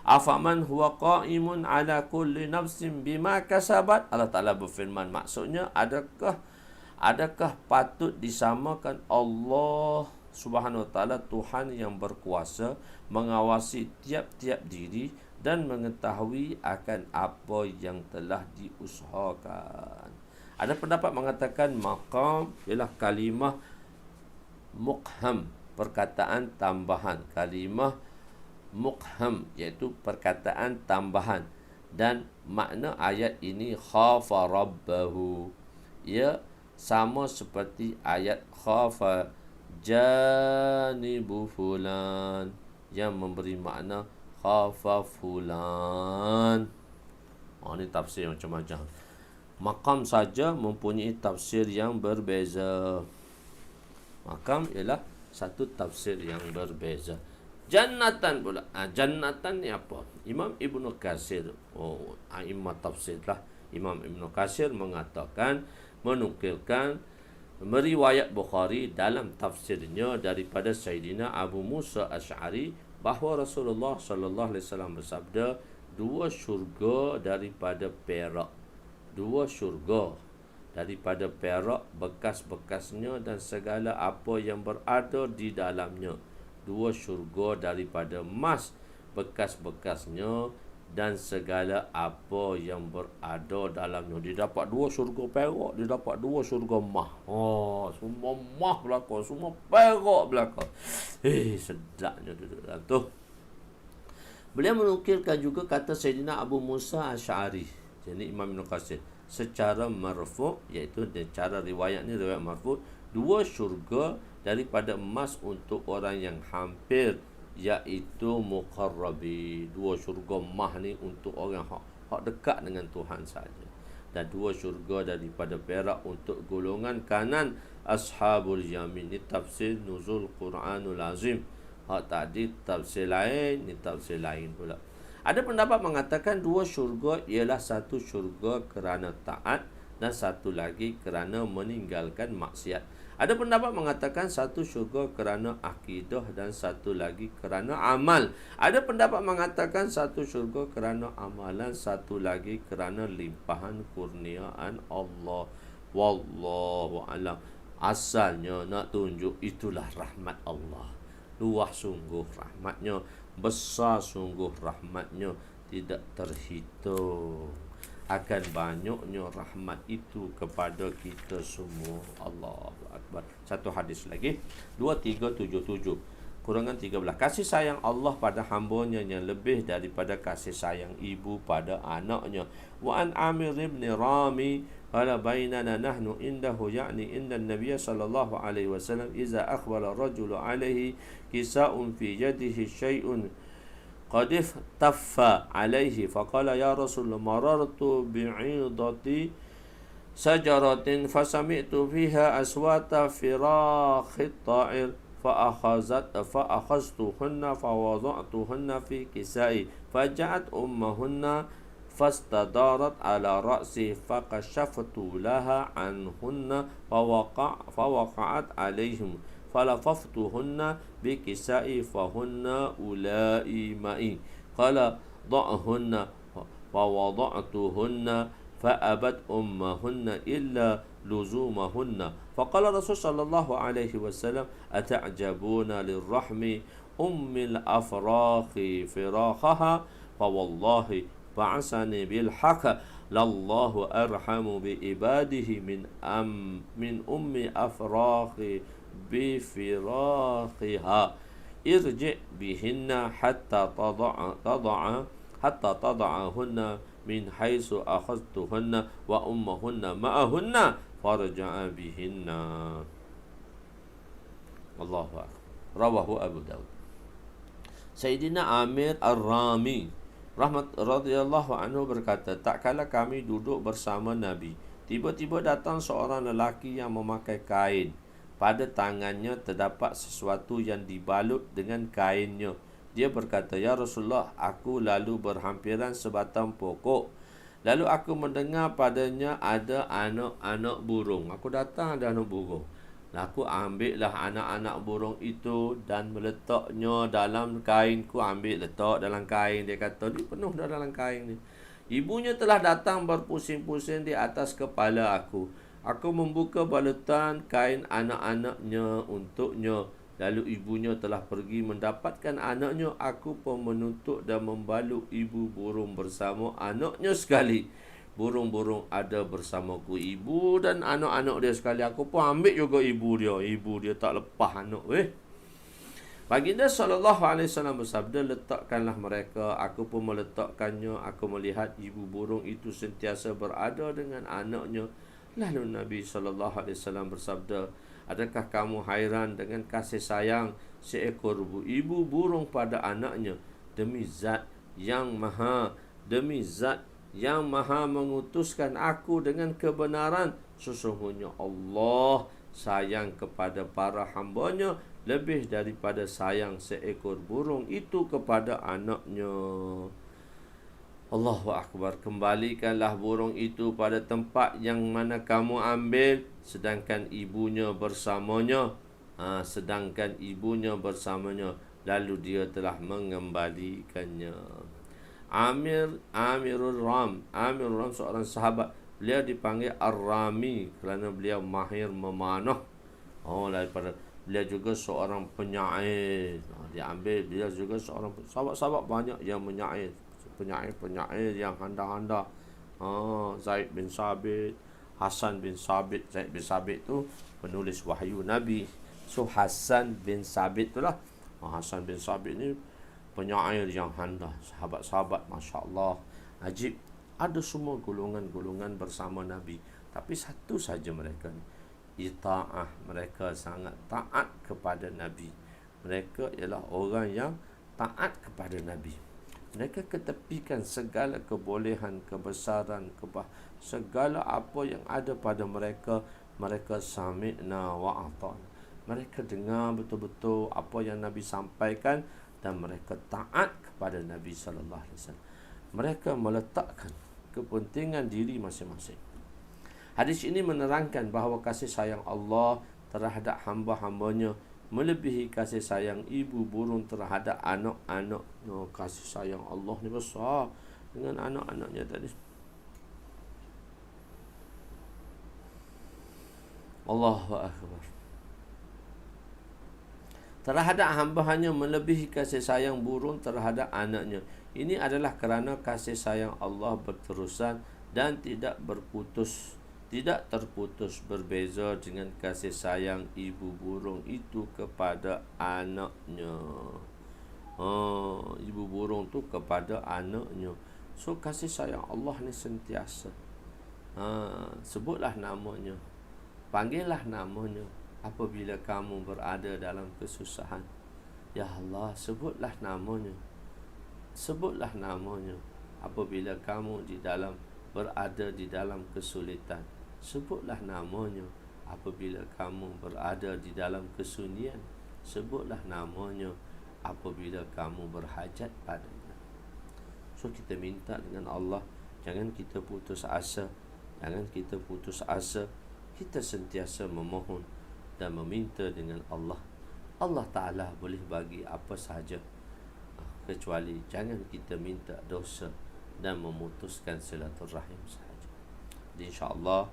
Afaman huwa qa'imun ala kulli nafsin bima kasabat. Allah Ta'ala berfirman, maksudnya adakah patut disamakan Allah Subhanahu wa ta'ala, Tuhan yang berkuasa mengawasi tiap-tiap diri dan mengetahui akan apa yang telah diusahakan. Ada pendapat mengatakan maqam ialah kalimah mukham, perkataan tambahan. Kalimah mukham iaitu perkataan tambahan. Dan makna ayat ini khafa rabbahu, ia sama seperti ayat khafa janibu fulan yang memberi makna khafa fulan. Ini tafsir macam-macam. Maqam saja mempunyai tafsir yang berbeza. Maqam ialah satu tafsir yang berbeza. Jannatan pula. Jannatan ni apa? Imam Ibnu Katsir, imam tafsir lah. Imam Ibnu Katsir mengatakan, menukilkan meriwayat Bukhari dalam tafsirnya daripada Sayyidina Abu Musa Asy'ari bahawa Rasulullah sallallahu alaihi wasallam bersabda, dua syurga daripada perak, dua syurga daripada perak bekas-bekasnya dan segala apa yang berada di dalamnya, dua syurga daripada emas bekas-bekasnya dan segala apa yang berada dalamnya. Dia dapat dua syurga perak, dia dapat dua syurga emas. Semua emas belaka, semua perak belaka. Sedapnya duduk dalam tu. Beliau menukilkan juga kata Sayyidina Abu Musa Asy'ari, jadi Imam Ibn Katsir, secara marfu', iaitu cara riwayat ni riwayat marfu', dua syurga daripada emas untuk orang yang hampir, iaitu muqarrabi. Dua syurga emas ni untuk orang hak dekat dengan Tuhan saja. Dan dua syurga daripada perak untuk golongan kanan ashabul yamin. Ini tafsir nuzul Quranul Azim. Hak tadi tafsir lain, ni tafsir lain pula. Ada pendapat mengatakan dua syurga ialah satu syurga kerana taat dan satu lagi kerana meninggalkan maksiat. Ada pendapat mengatakan satu syurga kerana akidah dan satu lagi kerana amal. Ada pendapat mengatakan satu syurga kerana amalan, satu lagi kerana limpahan kurniaan Allah. Wallahu a'lam. Asalnya nak tunjuk itulah rahmat Allah. Luah sungguh rahmatnya, besar sungguh rahmatnya, tidak terhitung. Akan banyaknya rahmat itu kepada kita semua. Allahu Akbar. Satu hadis lagi, 2377 kurangan 13. Kasih sayang Allah pada hambanya yang lebih daripada kasih sayang ibu pada anaknya. Wa an Amir ibn Rami qala bainana nahnu indahu, ya'ni inda an-nabiy sallallahu alaihi wasallam, iza akhbara rajulu alaihi kisa'un fi yadihi syai'un qad iftaffa alaihi faqala ya Rasulullah marartu bi'idati sajaratin fasami'tu fiha aswata firakhit ta'ir fa'akhaztuhunna fawada'tuhunna fi kisai faja'at ummahunna fastadarat ala ra'si faqashaftu laha anhunna fawaqa'at alaihim falafaftuhunna bikisai fahunna ulai ma'i qala da'hunna fawada'tuhunna fa'abat ummahunna illa luzumahunna faqala Rasul sallallahu alaihi wasallam ata'jabuna lirrahmi ummil afrakhi firakhaha fawallahi ba'asani bilhaq lallahu arhamu bi ibadihi min ummi afrakhi bi firakhiha irji' bihinna hatta tada'ahunna min haitsu akhadtuhunna wa ummahunna ma'ahunna farja'a bihinna. Allahu akbar. Rawahu Abu Daud. Sayyidina Amir Ar-Rami radhiyallahu anhu berkata, tak kala kami duduk bersama Nabi, tiba-tiba datang seorang lelaki yang memakai kain. Pada tangannya terdapat sesuatu yang dibalut dengan kainnya. Dia berkata, ya Rasulullah, aku lalu berhampiran sebatang pokok. Lalu aku mendengar padanya ada anak-anak burung. Aku datang ada anak burung. Aku ambillah anak-anak burung itu dan meletaknya dalam kainku. Ambil letak dalam kain. Dia kata, ni penuh dah dalam kain ni. Ibunya telah datang berpusing-pusing di atas kepala aku. Aku membuka balutan kain anak-anaknya untuknya. Lalu ibunya telah pergi mendapatkan anaknya. Aku pun menuntut dan membalut ibu burung bersama anaknya sekali. burung-burung ada bersamaku. Ibu dan anak-anak dia sekali. Aku pun ambil juga ibu dia. Ibu dia tak lepas anak. Baginda SAW bersabda, letakkanlah mereka, aku pun meletakkannya. Aku melihat ibu burung itu sentiasa berada dengan anaknya. Lalu Nabi SAW bersabda, adakah kamu hairan dengan kasih sayang seekor ibu burung pada anaknya? Demi zat yang maha mengutuskan aku dengan kebenaran, sesungguhnya Allah sayang kepada para hambanya lebih daripada sayang seekor burung itu kepada anaknya. Allahu Akbar. Kembalikanlah burung itu pada tempat yang mana kamu ambil, sedangkan ibunya bersamanya. Lalu dia telah mengembalikannya. Amirul Ram seorang sahabat. Beliau dipanggil Ar-Rami kerana beliau mahir memanah. Daripada beliau juga seorang penyair. Dia ambil, beliau juga seorang sahabat-sahabat banyak yang menyair, penyair yang handal-handal. Zaid bin Sabit, Hasan bin Sabit. Zaid bin Sabit tu penulis wahyu Nabi. So Hasan bin Sabit tu lah. Hasan bin Sabit ni penyair yang handal. Sahabat-sahabat, masya-Allah, ajib. Ada semua golongan-golongan bersama Nabi. Tapi satu saja mereka ni, ita'ah, mereka sangat taat kepada Nabi. Mereka ialah orang yang taat kepada Nabi. Mereka ketepikan segala kebolehan, kebesaran, segala apa yang ada pada mereka. Mereka sami'na wa ata'na. Mereka dengar betul-betul apa yang Nabi sampaikan dan mereka taat kepada Nabi sallallahu alaihi wasallam. Mereka meletakkan kepentingan diri masing-masing. Hadis ini menerangkan bahawa kasih sayang Allah terhadap hamba-hambanya melebihi kasih sayang ibu burung terhadap anak-anak. Kasih sayang Allah ni besar dengan anak-anaknya tadi. Allahu Akbar. Terhadap hamba-hanya melebihi kasih sayang burung terhadap anaknya. Ini adalah kerana kasih sayang Allah berterusan dan tidak terputus, berbeza dengan kasih sayang ibu burung itu kepada anaknya. Ibu burung tu kepada anaknya. So kasih sayang Allah ni sentiasa. Sebutlah namanya, panggillah namanya apabila kamu berada dalam kesusahan. Ya Allah, sebutlah namanya apabila kamu berada di dalam kesulitan. Sebutlah namanya apabila kamu berada di dalam kesunyian. Sebutlah namanya apabila kamu berhajat padanya. So kita minta dengan Allah, jangan kita putus asa. Kita sentiasa memohon dan meminta dengan Allah. Allah Ta'ala boleh bagi apa sahaja, kecuali jangan kita minta dosa dan memutuskan silaturahim sahaja. Jadi insya-Allah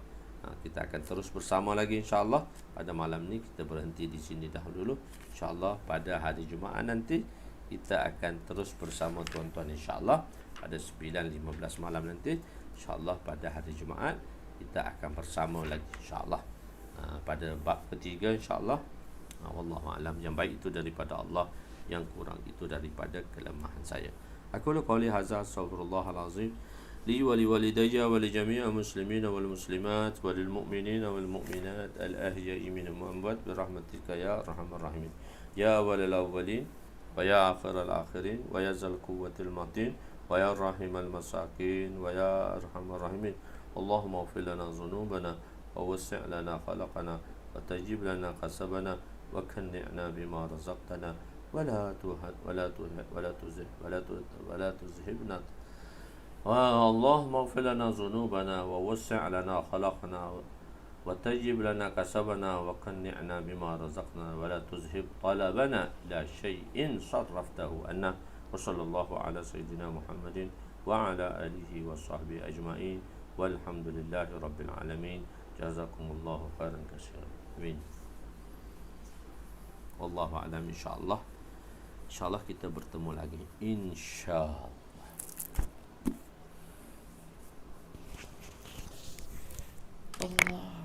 kita akan terus bersama lagi insya-Allah. Pada malam ni kita berhenti di sini dahulu. Insya-Allah pada hari Jumaat nanti kita akan terus bersama tuan-tuan insya-Allah. Pada 9.15 malam nanti insya-Allah pada hari Jumaat kita akan bersama lagi insya-Allah. Pada bab ketiga insya-Allah. Wallahu a'lam. Yang baik itu daripada Allah, yang kurang itu daripada kelemahan saya. Aku qouli hadza, astaghfirullahal azim li wa li walidayya wa li jami'il muslimina wal muslimat wa lil mu'minina wal mu'minat al ahya'i minhum wa amwat bi rahmatika ya arhamar rahimin ya walil awwalin wa ya akhiral akhirin wa ya zal quwwatil matin wa ya rahimal masakin wa ya arhamar rahimin. Allahumma ighfir lana dhunubana wa wasi' lana khalaqana wa tajib lana kasabana wa kanni'na bima razaqtana ولا تزهبنا. اللهم اغفر لنا ذنوبنا ووسع لنا خلقنا وتجب لنا كسبنا وقنعنا بما رزقنا ولا تذهب طلبنا إلى شيء صرفته عنا. وصلى الله على سيدنا محمد وعلى آله وصحبه أجمعين والحمد لله رب العالمين. جزاكم الله خيرا كثيرا. آمين. والله أعلم. إن شاء الله InsyaAllah kita bertemu lagi. InsyaAllah. Allah.